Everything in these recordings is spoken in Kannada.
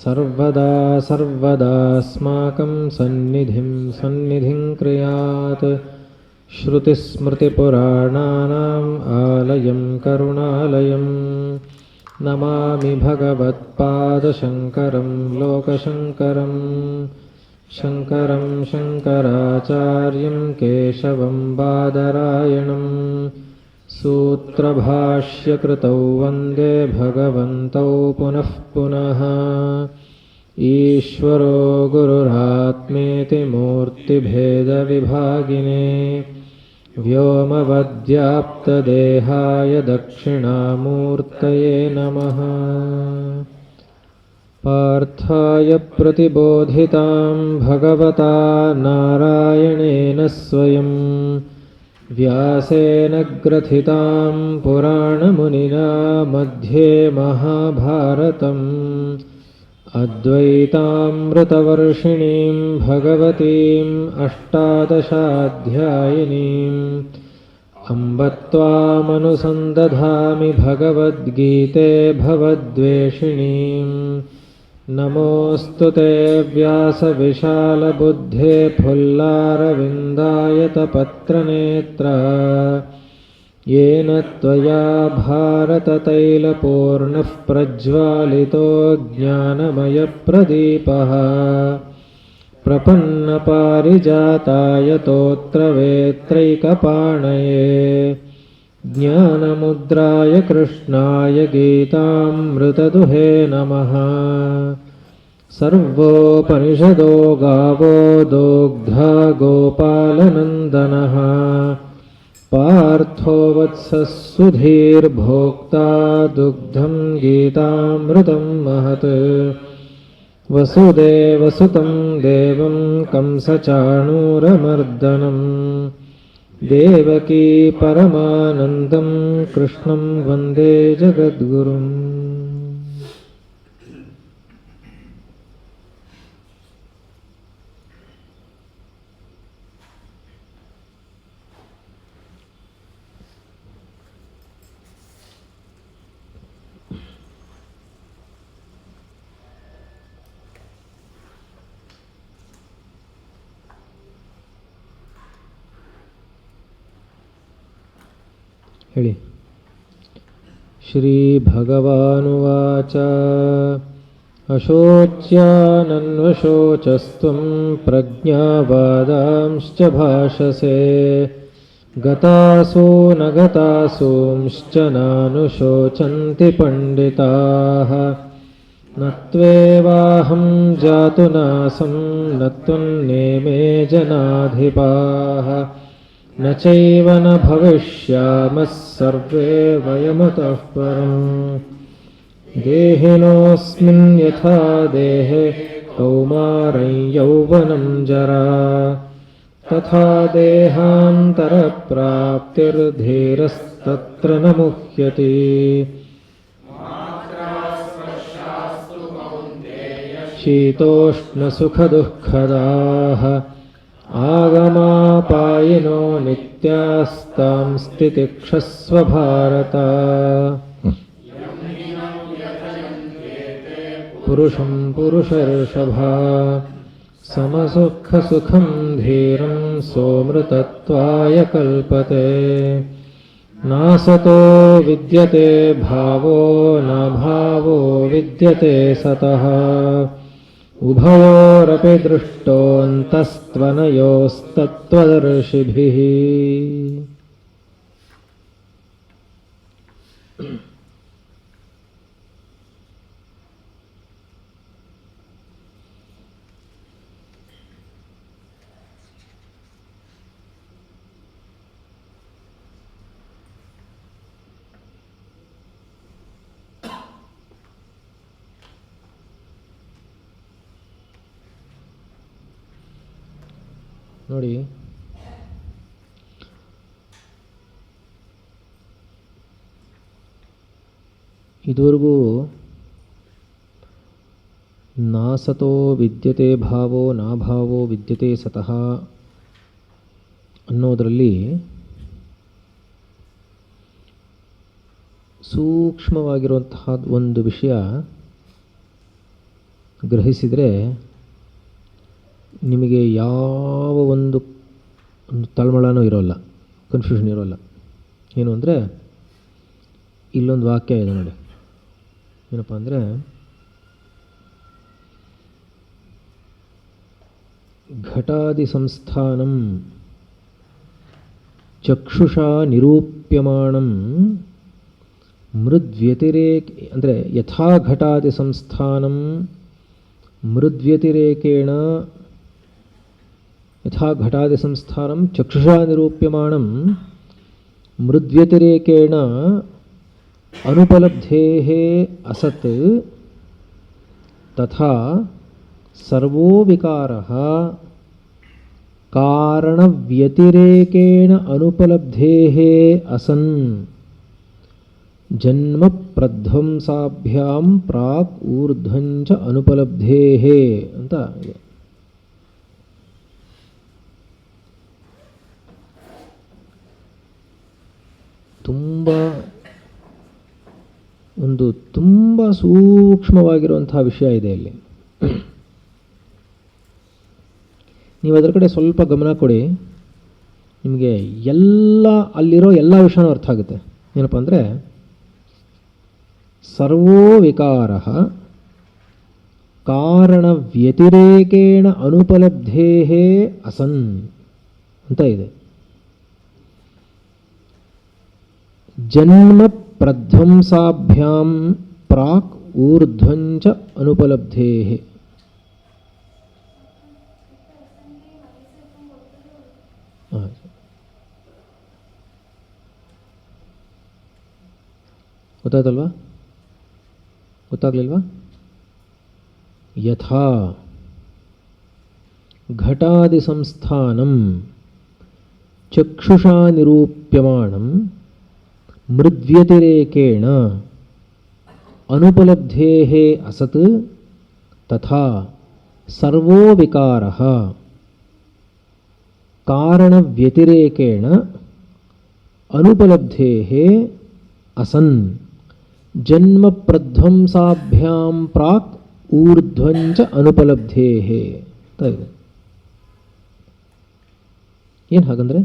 सर्वदा सर्वदास्माकं सन्निधिं क्रियात्। श्रुतिस्मृतिपुराणानाम् आलयं करुणालयं नमामि भगवत्पादशङ्करं लोकशङ्करं। शङ्करं शङ्कराचार्यं केशवं बादरायणं सूत्रभाष्यकृतौ वन्दे भगवन्तौ पुनः पुनः। ईश्वरो गुरुरात्मेति मूर्तिभेदविभागिने व्योमवद्व्याप्तदेहाय दक्षिणामूर्तये नमः। पार्थाय प्रतिबोधितां भगवता नारायणेन स्वयं व्यासेन ग्रथितां पुराणमुनिना मध्ये महाभारतम् अद्वैतामृतवर्षिणीं भगवतीम् अष्टादशाध्यायिनीम् अम्ब त्वामनुसन्दधामि भगवद्गीते भवद्वेषिणीम्। नमोऽस्तु ते व्यासविशालबुद्धे फुल्लारविन्दायतपत्रनेत्र येन त्वया भारततैलपूर्णः प्रज्वालितो ज्ञानमयप्रदीपः। प्रपन्नपारिजाताय तोत्रवेत्रैकपाणये ज्ञानमुद्राय कृष्णाय गीतामृतदुहे नमः। सर्वोपनिषदो गावो दोग्धा गोपालनन्दनः पार्थो वत्सः सुधीर्भोक्ता दुग्धं गीतामृतं महत्। वसुदेवसुतं देवं कंसचाणूरमर्दनं देवकी परमानन्दं कृष्णं वन्दे जगद्गुरुम्। ಹೇಳಿ. ಶ್ರೀಭಗವಾನುವಾಚ ಅಶೋಚ್ಯಾನನ್ವಶೋಚಸ್ತ್ವಂ ಪ್ರಜ್ಞಾವಾದಾಂಶ್ಚ ಭಾಷಸೆ ಗತಾಸೋ ನ ಗತಾಸೋಂಶ್ಚ ನಾನುಶೋಚಂತಿ ಪಂಡಿತಾಃ ನ ತ್ವೇವಾಹಂ ಜಾತು ನಾಸಂ ನ ತ್ವನ್ನೇಮೇ ಜನಾಧಿಪಾಃ ನ ಚೈವ ನ ಭವಿಷ್ಯಾಮಃ ಸರ್ವೇ ವಯಮತಃ ಪರಂ ದೇಹಿನೋऽಸ್ಮಿನ್ ಯಥಾ ದೇಹೇ ಕೌಮಾರಂ ಯೌವನಂ ಜರಾ ತಥಾ ದೇಹಾಂತರಪ್ರಾಪ್ತಿರ್ಧೀರಸ್ತತ್ರ ನ ಮುಹ್ಯತಿ ಶೀತೋಷ್ಣಸುಖದುಃಖದಾಃ ಆಗಮಾಪಾಯಿನೋ ನಿತ್ಯಾಸ್ತಾಂ ಸ್ಥಿತಿಕ್ಷಸ್ವ ಭಾರತ ಪುರುಷಂ ಪುರುಷರ್ಷಭ ಸಮಸುಖಸುಖಂ ಧೀರಂ ಸೋಮೃತತ್ವಾಯ ಕಲ್ಪತೆ ನಾಸತೋ ವಿದ್ಯತೆ ಭಾವೋ ನ ಭಾವೋ ವಿದ್ಯತೆ ಸತಃ ಉಭಯೋರಪಿ ದೃಷ್ಟೋऽन्तಸ್ತ್ವನಯೋಸ್ತತ್ತ್ವದರ್ಶಿಭಿಃ. ನೋಡಿ, ಇದುವರೆಗೂ ನಾಸತೋ ವಿದ್ಯತೆ ಭಾವೋ ನಾಭಾವೋ ವಿದ್ಯತೆ ಸತಃ ಅನ್ನೋದರಲ್ಲಿ ಸೂಕ್ಷ್ಮವಾಗಿರುವಂತಹ ಒಂದು ವಿಷಯ ಗ್ರಹಿಸಿದರೆ ನಿಮಗೆ ಯಾವ ಒಂದು ತಳಮಳನೂ ಇರೋಲ್ಲ, ಕನ್ಫ್ಯೂಷನ್ ಇರೋಲ್ಲ. ಏನು ಅಂದರೆ ಇಲ್ಲೊಂದು ವಾಕ್ಯ ಇದೆ ನೋಡಿ, ಏನಪ್ಪ ಅಂದರೆ ಘಟಾದಿ ಸಂಸ್ಥಾನಂ ಚಕ್ಷುಷಾ ನಿರೂಪ್ಯಮಾಣಂ ಮೃದ್ವ್ಯತಿರೇಕ, ಅಂದರೆ ಯಥಾ ಘಟಾದಿ ಸಂಸ್ಥಾನಂ ಮೃದ್ವ್ಯತಿರೇಕೇಣ, ಯಥಾ ಘಟಾದಿ ಸಂಸ್ಥಾನಂ ಚಕ್ಷುಷಾ ನಿರೂಪ್ಯಮಾಣಂ ಮೃದ್ವ್ಯತಿರೇಕೇಣ ಅನುಪಲಬ್ಧೇಃ ಅಸತ್ ತಥಾ ಸರ್ವೋ ವಿಕಾರಃ ಕಾರಣವ್ಯತಿರೇಕೇಣ ಅನುಪಲಬ್ಧೇಃ ಅಸನ್ ಜನ್ಮ ಪ್ರಧ್ವಂಸಾಭ್ಯಾಂ ಪ್ರಾಕ್ ಊರ್ಧ್ವಂಚ ಅನುಪಲಬ್ಧೇಃ ಅಂತ ಇದೆ. ತುಂಬ ಸೂಕ್ಷ್ಮವಾಗಿರುವಂತಹ ವಿಷಯ ಇದೆ ಇಲ್ಲಿ. ನೀವು ಅದರ ಕಡೆ ಸ್ವಲ್ಪ ಗಮನ ಕೊಡಿ, ನಿಮಗೆ ಅಲ್ಲಿರೋ ಎಲ್ಲ ವಿಷಯನೂ ಅರ್ಥ ಆಗುತ್ತೆ. ಏನಪ್ಪ ಅಂದರೆ ಸರ್ವೋ ವಿಕಾರಃ ಕಾರಣ ವ್ಯತಿರೇಕೇಣ ಅನುಪಲಬ್ಧೇಃ ಅಸನ್ ಅಂತ ಇದೆ. ಜನ್ಮ ಪ್ರಧ್ವಂಸಾಭ್ಯಾಂ ಪ್ರಾಕ್ ಊರ್ಧ್ವಂಚ ಅನುಪಲಬ್ಧೇಃ. ಗೊತ್ತಾಯ್ತಲ್ವಾ? ಗೊತ್ತಾಗ್ಲಿಲ್ವಾ? ಯಥಾ ಘಟಾದಿ ಸಂಸ್ಥಾನಂ ಚಕ್ಷುಷಾ ನಿರೂಪ್ಯಮಾಣಂ ಮೃದ್ವ್ಯತಿರೇಕೇಣ ಅನುಪಲಬ್ಧೇಃ ಅಸತ್ ತಥಾ ಸರ್ವೋ ವಿಕಾರಃ ಕಾರಣವ್ಯತಿರೇಕೇಣ ಅನುಪಲಬ್ಧೇಃ ಅಸನ್ ಜನ್ಮ ಪ್ರಧ್ವಂಸಾಭ್ಯಾಂ ಪ್ರಾಕ್ ಊರ್ಧ್ವಂಚ ಅನುಪಲಬ್ಧೇಃ ಅಂತ ಇದೆ. ಏನು ಹಾಗಂದ್ರೆ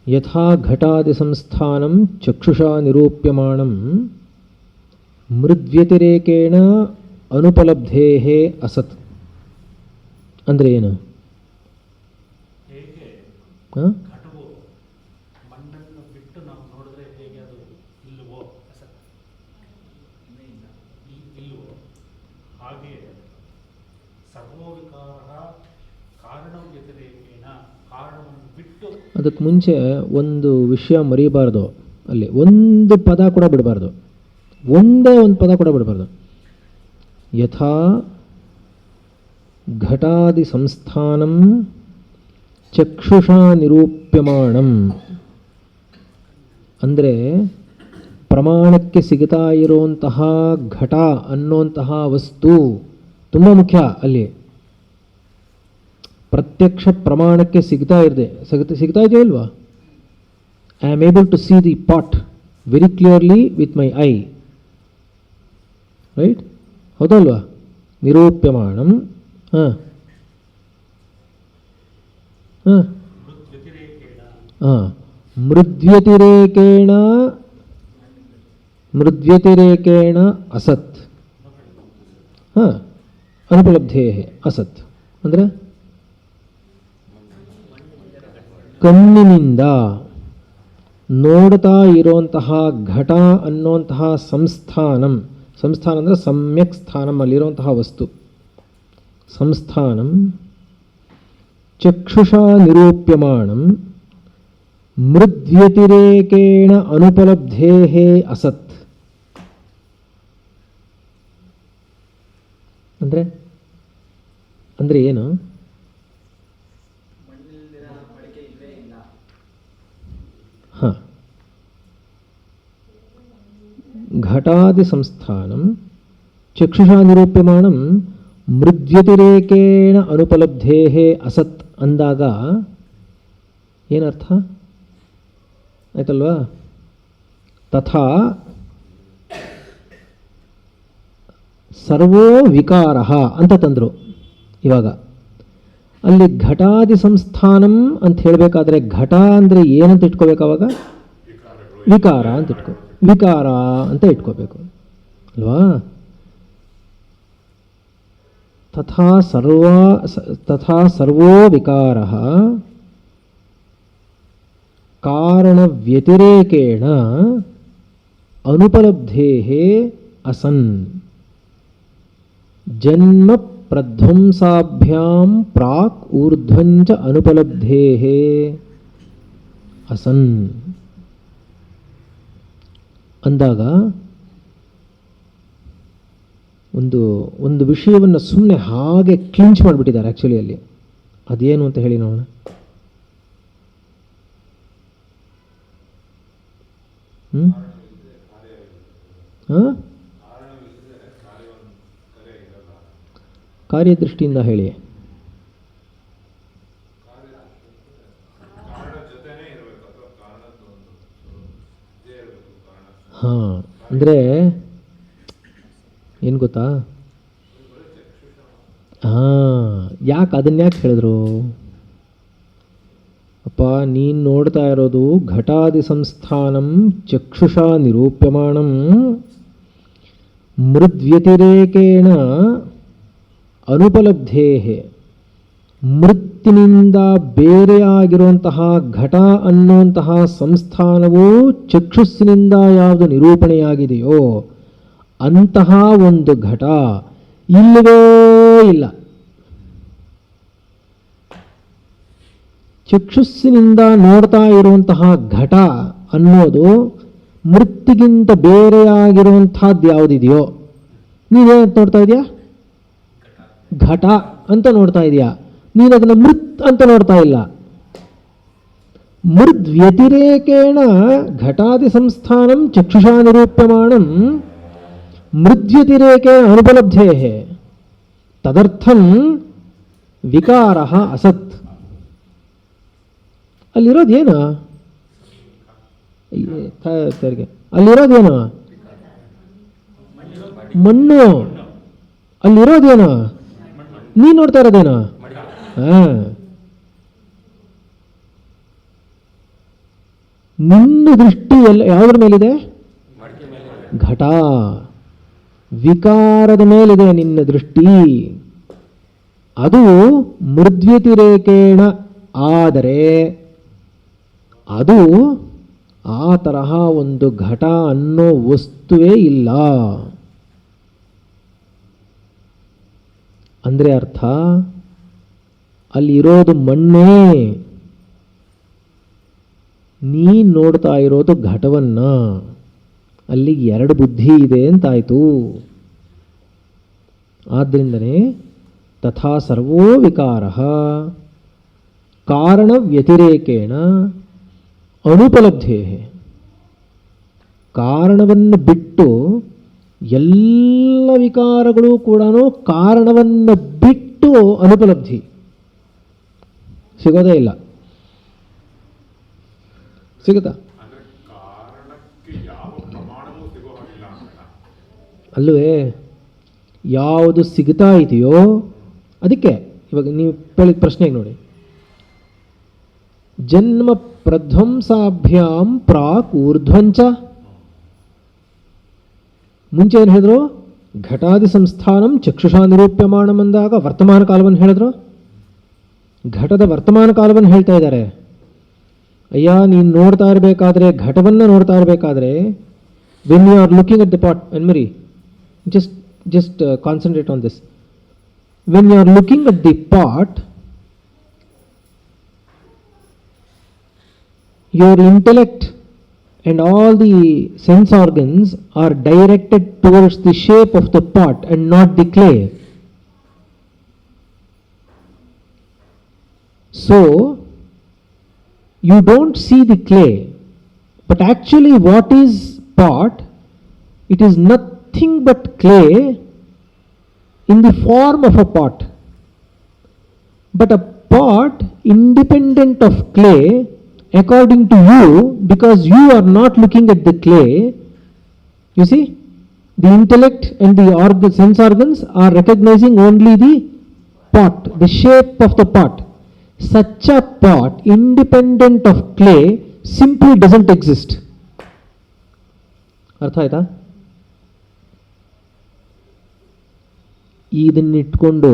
ಯಥಾ ಘಟಾದಿ ಸಂಸ್ಥಾನಂ ಚಕ್ಷುಷಾ ನಿರೂಪ್ಯಮಾಣಂ ಮೃದ್ವ್ಯತಿರೇಕೇಣ ಅನುಪಲಬ್ಧೇಃ ಅಸತ್ ಅಂದರೆ ಏನು? ಮಣ್ಣನ್ನು ಬಿಟ್ಟು ನಾವು ನೋಡಿದ್ರೆ ಹೇಗೆ ಅದು ಇಲ್ಲವೋ ಇಲ್ಲವೋ ಹಾಗೆ ಸರ್ವೋವಿಕಾರ ಕಾರಣ ವ್ಯತಿರೇಕೇಣ ಕಾರಣವನ್ನು ಬಿಟ್ಟು. ಅದಕ್ಕೆ ಮುಂಚೆ ಒಂದು ವಿಷಯ ಮರೀಬಾರ್ದು, ಅಲ್ಲಿ ಒಂದು ಪದ ಕೂಡ ಬಿಡಬಾರ್ದು, ಒಂದೇ ಒಂದು ಪದ ಕೂಡ ಬಿಡಬಾರ್ದು. ಯಥಾ ಘಟಾದಿ ಸಂಸ್ಥಾನಂ ಚಕ್ಷುಷಾ ನಿರೂಪ್ಯಮಾಣಂ ಅಂದರೆ ಪ್ರಮಾಣಕ್ಕೆ ಸಿಗುತ್ತಾ ಇರುವಂತಹ ಘಟ ಅನ್ನುವಂತಹ ವಸ್ತು ತುಂಬ ಮುಖ್ಯ. ಅಲ್ಲಿ ಪ್ರತ್ಯಕ್ಷ ಪ್ರಮಾಣಕ್ಕೆ ಸಿಗ್ತಾ ಇದೆಯೋ ಇಲ್ವಾ? I am able to see the pot very clearly with my eye, right? ಹೌದಲ್ವಾ? ನಿರೂಪ್ಯಮಾಣಂ. ಮೃದ್ವ್ಯತಿರೇಕೇಣ ಅಸತ್ ಅನುಪಲಬ್ಧೇಃ ಅಸತ್ ಅಂದರೆ ಕಣ್ಣಿನಿಂದ ನೋಡ್ತಾ ಇರುವಂತಹ ಘಟ ಅನ್ನುವಂತಹ ಸಂಸ್ಥಾನಂ ಅಂದರೆ ಸಮ್ಯಕ್ ಸ್ಥಾನಂ, ಅಲ್ಲಿರುವಂತಹ ವಸ್ತು ಸಂಸ್ಥಾನಂ ಚಕ್ಷುಷಾ ನಿರೂಪ್ಯಮಾಣಂ ಮೃದ್ವ್ಯತಿರೇಕೇಣ ಅನುಪಲಬ್ಧೇಃ ಅಸತ್ ಅಂದರೆ ಏನು? ಘಟಾದಿ ಸಂಸ್ಥಾನಂ ಚಕ್ಷುಷಾ ನಿರೂಪ್ಯಮಾಣಂ ಮೃದ್ವ್ಯತಿರೇಕೇಣ ಅನುಪಲಬ್ಧೇಃ ಅಸತ್ ಅಂದಾಗ ಏನರ್ಥ ಆಯ್ತಲ್ವಾ? ತಥಾ ಸರ್ವೋ ವಿಕಾರಃ ಅಂತ ತಂದರು. ಇವಾಗ ಅಲ್ಲಿ ಘಟಾದಿ ಸಂಸ್ಥಾನಂ ಅಂತ ಹೇಳಬೇಕಾದ್ರೆ ಘಟ ಅಂದರೆ ಏನಂತ ಇಟ್ಕೋಬೇಕು ಅವಾಗ? ವಿಕಾರ ಅಂತ ವಿಕಾರ ಅಂತ ಇಟ್ಕೋಬೇಕು ಅಲ್ವಾ? ತಥಾ ಸರ್ವೋ ವಿಕಾರಃ ಕಾರಣವ್ಯತಿರೇಕೇಣ ಅನುಪಲಬ್ಧೇಃ ಅಸನ್ ಜನ್ಮ ಪ್ರಧ್ವಂಸಾಭ್ಯಾಂ ಪ್ರಾಕ್ ಊರ್ಧ್ವಂಚ ಅನುಪಲಬ್ಧೇಃ ಅಸನ್ ಅಂದಾಗ ಒಂದು ವಿಷಯವನ್ನು ಸುಮ್ಮನೆ ಹಾಗೆ ಕ್ಲಿಂಚ್ ಮಾಡಿಬಿಟ್ಟಿದ್ದಾರೆ ಆ್ಯಕ್ಚುಲಿ ಅಲ್ಲಿ. ಅದೇನು ಅಂತ ಹೇಳಿ ನೋಡೋಣ. ಕಾರ್ಯದೃಷ್ಟಿಯಿಂದ ಹೇಳಿ. ಹಾಂ, ಅಂದರೆ ಏನು ಗೊತ್ತಾ? ಯಾಕೆ ಅದನ್ಯಾಕೆ ಹೇಳಿದ್ರು? ಅಪ್ಪ, ನೀನು ನೋಡ್ತಾ ಇರೋದು ಘಟಾದಿ ಸಂಸ್ಥಾನಂ ಚಕ್ಷುಷಾ ನಿರೂಪ್ಯಮಾಣಂ ಮೃದ್ವ್ಯತಿರೇಕೇಣ ಅನುಪಲಬ್ಧೇಃ. ಮೃತ್ತಿನಿಂದ ಬೇರೆಯಾಗಿರುವಂತಹ ಘಟ ಅನ್ನುವಂತಹ ಸಂಸ್ಥಾನವು ಚಕ್ಷುಸ್ಸಿನಿಂದ ಯಾವುದು ನಿರೂಪಣೆಯಾಗಿದೆಯೋ ಅಂತಹ ಒಂದು ಘಟ ಇಲ್ಲವೇ ಇಲ್ಲ. ಚಕ್ಷುಸ್ಸಿನಿಂದ ನೋಡ್ತಾ ಇರುವಂತಹ ಘಟ ಅನ್ನೋದು ಮೃತ್ತಿಗಿಂತ ಬೇರೆಯಾಗಿರುವಂತಹದ್ದು ಯಾವುದಿದೆಯೋ, ನೀನೇನಂತ ನೋಡ್ತಾ ಇದೆಯಾ? ಘಟ ಅಂತ ನೋಡ್ತಾ ಇದೆಯಾ. ನೀನು ಅದನ್ನು ಮೃತ್ ಅಂತ ನೋಡ್ತಾ ಇಲ್ಲ. ಮೃದ್ ವ್ಯತಿರೇಕೇಣ ಘಟಾದಿ ಸಂಸ್ಥಾನಂ ಚಕ್ಷುಷಾ ನಿರೂಪ್ಯಮಾಣಂ ಮೃದ್ವ್ಯತಿರೇಕೇಣ ಅನುಪಲಬ್ಧೇಃ ತದರ್ಥಂ ವಿಕಾರಃ ಅಸತ್. ಅಲ್ಲಿರೋದೇನು? ಅಲ್ಲಿರೋದೇನು? ಮಣ್ಣು. ಅಲ್ಲಿರೋದೇನು? ನೀನು ನೋಡ್ತಾ ಇರೋದೇನು? ನಿನ್ನ ದೃಷ್ಟಿ ಎಲ್ಲ ಯಾವುದ್ರ ಮೇಲಿದೆ? ಘಟ ವಿಕಾರದ ಮೇಲಿದೆ ನಿನ್ನ ದೃಷ್ಟಿ. ಅದು ಮೃದ್ವ್ಯತಿರೇಕೇಣ ಆದರೆ ಅದು ಆ ತರಹ ಒಂದು ಘಟ ಅನ್ನೋ ವಸ್ತುವೇ ಇಲ್ಲ. ಅಂದರೆ ಅರ್ಥ, ಅಲ್ಲಿರೋದು ಮಣ್ಣೇ, ನೀನು ನೋಡ್ತಾ ಇರೋದು ಘಟವನ್ನ. ಅಲ್ಲಿ ಎರಡು ಬುದ್ಧಿ ಇದೆ ಅಂತಾಯಿತು. ಆದ್ದರಿಂದನೇ ತಥಾ ಸರ್ವೋ ವಿಕಾರಃ ಕಾರಣ ವ್ಯತಿರೇಕೇಣ ಅನುಪಲಬ್ಧೇಃ. ಕಾರಣವನ್ನು ಬಿಟ್ಟು ಎಲ್ಲ ವಿಕಾರಗಳು ಕೂಡ ಕಾರಣವನ್ನು ಬಿಟ್ಟು ಅನುಪಲಬ್ಧಿ ಸಿಗೋದೇ ಇಲ್ಲ. ಸಿಗುತ್ತಾ? ಅಲ್ಲವೇ? ಯಾವುದು ಸಿಗ್ತಾ ಇದೆಯೋ ಅದಕ್ಕೆ ಇವಾಗ ನೀವು ಕೇಳಿದ ಪ್ರಶ್ನೆಗೆ ನೋಡಿ, ಜನ್ಮ ಪ್ರಧ್ವಂಸಾಭ್ಯಾಂ ಪ್ರಾಕ್ ಊರ್ಧ್ವಂಚ. ಮುಂಚೆ ಏನು ಹೇಳಿದ್ರು? ಘಟಾದಿ ಸಂಸ್ಥಾನಂ ಚಕ್ಷುಷಾ ನಿರೂಪ್ಯಮಾಣಂ ಅಂದಾಗ ವರ್ತಮಾನ ಕಾಲವನ್ನು ಹೇಳಿದ್ರು. ಘಟದ ವರ್ತಮಾನ ಕಾಲವನ್ನು ಹೇಳ್ತಾ ಇದ್ದಾರೆ. ಅಯ್ಯ, ನೀನು ನೋಡ್ತಾ ಇರಬೇಕಾದ್ರೆ, ಘಟವನ್ನು ನೋಡ್ತಾ ಇರಬೇಕಾದ್ರೆ, when you are looking at the pot, ಅನ್ಮರಿ just concentrate on this. When you are looking at the pot, your intellect and all the sense organs are directed towards the shape of the pot and not the clay. So you don't see the clay, but actually what is pot? It is nothing but clay in the form of a pot. But a pot independent of clay according to you, because you are not looking at the clay, you see, the intellect and the sense organs are recognizing only the pot, the shape of the pot. Such a pot, independent of clay, simply doesn't exist. ಅರ್ಥ ಆಯ್ತಾ? ಇದನ್ನಿಟ್ಕೊಂಡು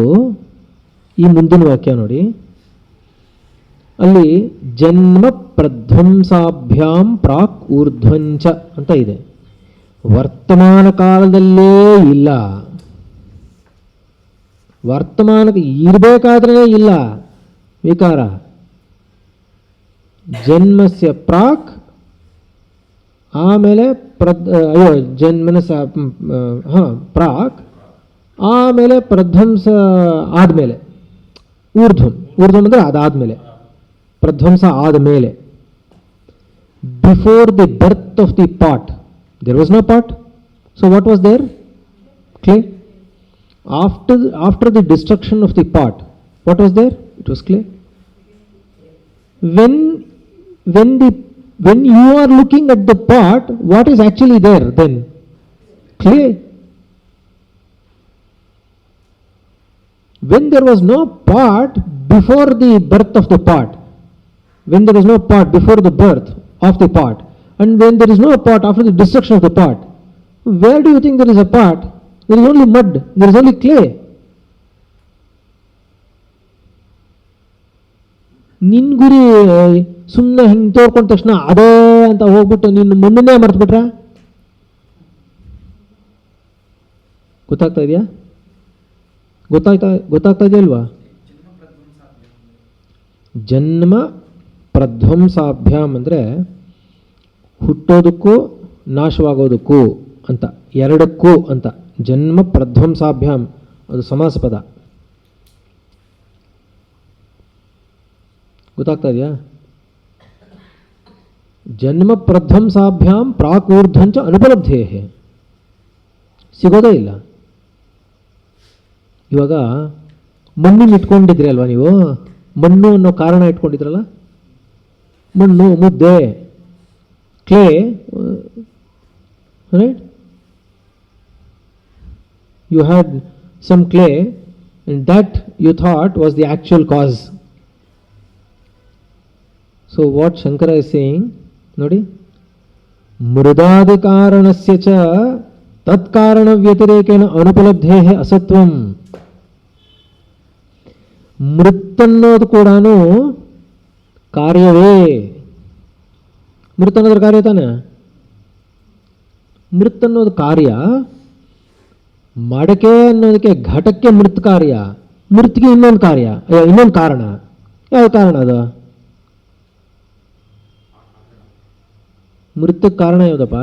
ಈ ಮುಂದಿನ ವಾಕ್ಯ ನೋಡಿ, ಅಲ್ಲಿ ಜನ್ಮ ಪ್ರಧ್ವಂಸಾಭ್ಯಾಂ ಪ್ರಾಕ್ ಊರ್ಧ್ವಂಚ ಅಂತ ಇದೆ. ವರ್ತಮಾನ ಕಾಲದಲ್ಲೇ ಇಲ್ಲ, ವರ್ತಮಾನಕ್ಕೆ ಇರಬೇಕಾದ್ರೆ ಇಲ್ಲ ವಿಕಾರ. ಜನ್ಮಸ್ಯ ಪ್ರಾಕ್, ಆಮೇಲೆ ಜನ್ಮನ ಪ್ರಾಕ್, ಆಮೇಲೆ ಪ್ರಧ್ವಂಸ ಆದಮೇಲೆ ಊರ್ಧ್ವಂ. ಊರ್ಧ್ವಂ ಅಂದರೆ ಅದಾದಮೇಲೆ, ಪ್ರಧ್ವಂಸ ಆದಮೇಲೆ. Before the birth of the pot there was no pot, so what was there? Clay. After the destruction of the pot, what was there? It was clay. When you are looking at the pot, what is actually there then? Clay. When there was no pot before the birth of the pot, when there was no pot before the birth of the pot, and when there is no pot after the destruction of the pot, where do you think there is a pot? There is only mud, there is only clay. ನಿನ್ ಗುರಿ ಸುಮ್ಮನೆ ಹಿಂಗೆ ತೋರ್ಕೊಂಡ ತಕ್ಷಣ ಅದೇ ಅಂತ ಹೋಗ್ಬಿಟ್ಟು ನಿನ್ನ ಮಣ್ಣನ್ನೇ ಮರ್ತ್ಬಿಟ್ರ? ಗೊತ್ತಾಗ್ತಾ ಇದೆಯಾ? ಗೊತ್ತಾಗ್ತಾ ಇದೆಯಲ್ವಾ? ಜನ್ಮ ಪ್ರಧ್ವಂಸಾಭ್ಯಾಮ್ ಅಂದರೆ ಹುಟ್ಟೋದಕ್ಕೂ ನಾಶವಾಗೋದಕ್ಕೂ ಅಂತ, ಎರಡಕ್ಕೂ ಅಂತ. ಜನ್ಮ ಪ್ರಧ್ವಂಸಾಭ್ಯಾಮ್ ಅದು ಸಮಾಸ ಪದ. ಗೊತ್ತಾಗ್ತಾ ಇದೆಯಾ? ಜನ್ಮ ಪ್ರಧ್ವಂಸಾಭ್ಯಾಮ್ ಪ್ರಾಕ್ ಊರ್ಧ್ವಂಚ ಅನುಪಲಬ್ಧೇ, ಸಿಗೋದೇ ಇಲ್ಲ. ಇವಾಗ ಮಣ್ಣನ್ನು ಇಟ್ಕೊಂಡಿದ್ರಿ ಅಲ್ವಾ ನೀವು? ಮಣ್ಣು ಅನ್ನೋ ಕಾರಣ ಇಟ್ಕೊಂಡಿದ್ರಲ್ಲ, ಮಣ್ಣು, ಮುದ್ದೆ, clay, right? You had some clay and that you thought was the actual cause. So what Shankara is saying, nodi, mrudadi karanasya cha tat karana vyatirekena anupalabdhehe asatvam. ಮೃತ್ ಅನ್ನೋದು ಕೂಡ ಕಾರ್ಯವೇ. ಮೃತ್ ಅನ್ನೋದ್ರ ಕಾರ್ಯ ತಾನೆ? ಮೃತ್ ಅನ್ನೋದು ಕಾರ್ಯ. ಮಡಕೆ ಅನ್ನೋದಕ್ಕೆ, ಘಟಕ್ಕೆ ಮೃತ್ ಕಾರ್ಯ, ಮೃತ್ಗೆ ಇನ್ನೊಂದು ಕಾರ್ಯ, ಇನ್ನೊಂದು ಕಾರಣ. ಯಾವ ಕಾರಣ ಅದು? ಮೃತಕ್ಕೆ ಕಾರಣ ಯಾವುದಪ್ಪ?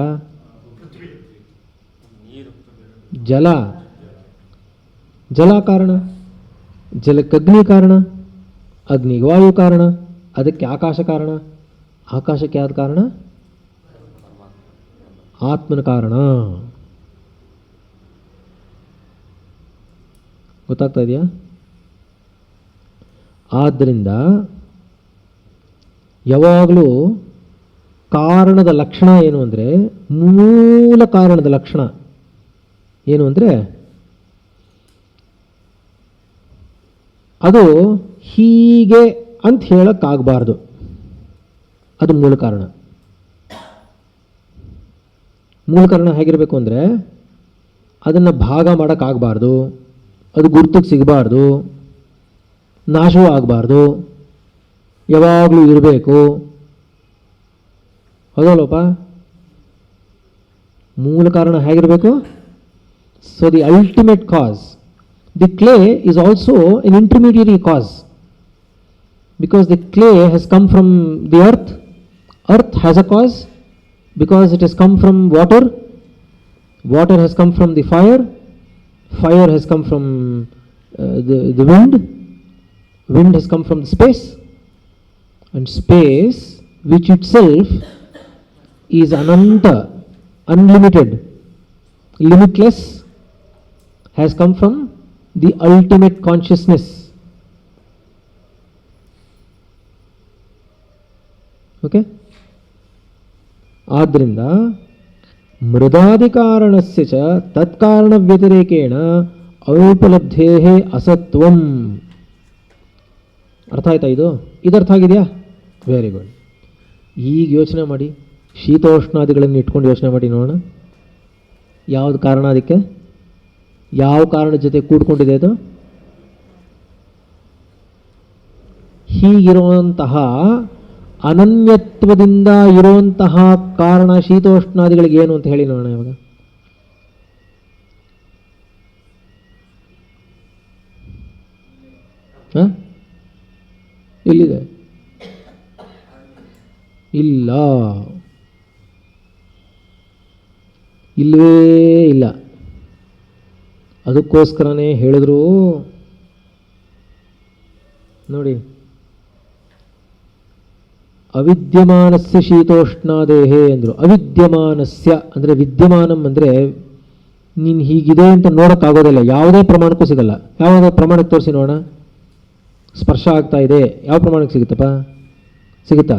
ಜಲ. ಜಲ ಕಾರಣ, ಜಲಕ್ಕೆ ಅಗ್ನಿ ಕಾರಣ, ಅಗ್ನಿಗೆ ವಾಯು ಕಾರಣ, ಅದಕ್ಕೆ ಆಕಾಶ ಕಾರಣ, ಆಕಾಶಕ್ಕೆ ಯಾವ್ದು ಕಾರಣ? ಆತ್ಮನ ಕಾರಣ. ಗೊತ್ತಾಗ್ತಾ ಇದೆಯಾ? ಆದ್ದರಿಂದ ಯಾವಾಗಲೂ ಕಾರಣದ ಲಕ್ಷಣ ಏನು ಅಂದರೆ, ಮೂಲ ಕಾರಣದ ಲಕ್ಷಣ ಏನು ಅಂದರೆ, ಅದು ಹೀಗೆ ಅಂತ ಹೇಳೋಕ್ಕಾಗಬಾರ್ದು. ಅದು ಮೂಲ ಕಾರಣ. ಮೂಲ ಕಾರಣ ಹೇಗಿರಬೇಕು ಅಂದರೆ, ಅದನ್ನು ಭಾಗ ಮಾಡೋಕ್ಕಾಗಬಾರ್ದು, ಅದು ಗುರುತಿಗೆ ಸಿಗಬಾರ್ದು, ನಾಶವೂ ಆಗಬಾರ್ದು, ಯಾವಾಗಲೂ ಇರಬೇಕು. ಹೌದಲ್ಲಪ್ಪ? ಮೂಲ ಕಾರಣ ಹೇಗಿರಬೇಕು? So the ultimate cause. The clay is also an intermediary cause, because the clay has come from the earth. Earth has a cause because it has come from water. Water has come from the fire. Fire has come from the wind. Wind has come from the space. And space, which itself is ananta, unlimited, limitless, has come from the ultimate consciousness. Okay. ಆದ್ದರಿಂದ ಮೃದಾದಿಕಾರಣಸ್ಯ ಚ ತತ್ಕಾರಣ ವ್ಯತಿರೇಕೇಣ ಔಪಲಬ್ಧೇ ಅಸತ್ವಂ. ಅರ್ಥ ಆಯ್ತಾ? ಇದರ್ಥ ಆಗಿದೆಯಾ? Very good. ಈಗ ಯೋಚನೆ ಮಾಡಿ, ಶೀತೋಷ್ಣಾದಿಗಳನ್ನು ಇಟ್ಕೊಂಡು ಯೋಚನೆ ಮಾಡಿ ನೋಡೋಣ. ಯಾವುದು ಕಾರಣ ಅದಕ್ಕೆ? ಯಾವ ಕಾರಣದ ಜೊತೆ ಕೂಡ್ಕೊಂಡಿದೆ ಅದು? ಹೀಗಿರುವಂತಹ ಅನನ್ಯತ್ವದಿಂದ ಇರುವಂತಹ ಕಾರಣ ಶೀತೋಷ್ಣಾದಿಗಳಿಗೆ ಏನು ಅಂತ ಹೇಳಿ ನೋಡೋಣ ಇವಾಗ. ಎಲ್ಲಿದೆ? ಇಲ್ಲ, ಇಲ್ಲವೇ ಇಲ್ಲ. ಅದಕ್ಕೋಸ್ಕರನೇ ಹೇಳಿದ್ರು ನೋಡಿ, ಅವಿದ್ಯಮಾನಸ್ಯ ಶೀತೋಷ್ಣಾದೇಹೇ ಅಂದರು. ಅವಿದ್ಯಮಾನಸ್ಯ ಅಂದರೆ ವಿದ್ಯಮಾನಂ ಅಂದರೆ ನೀನು ಹೀಗಿದೆ ಅಂತ ನೋಡೋಕ್ಕಾಗೋದಿಲ್ಲ, ಯಾವುದೇ ಪ್ರಮಾಣಕ್ಕೂ ಸಿಗಲ್ಲ. ಯಾವುದೇ ಪ್ರಮಾಣಕ್ಕೆ ತೋರಿಸಿ ನೋಡೋಣ. ಸ್ಪರ್ಶ ಆಗ್ತಾ ಇದೆ, ಯಾವ ಪ್ರಮಾಣಕ್ಕೆ ಸಿಗುತ್ತಪ್ಪ? ಸಿಗುತ್ತಾ?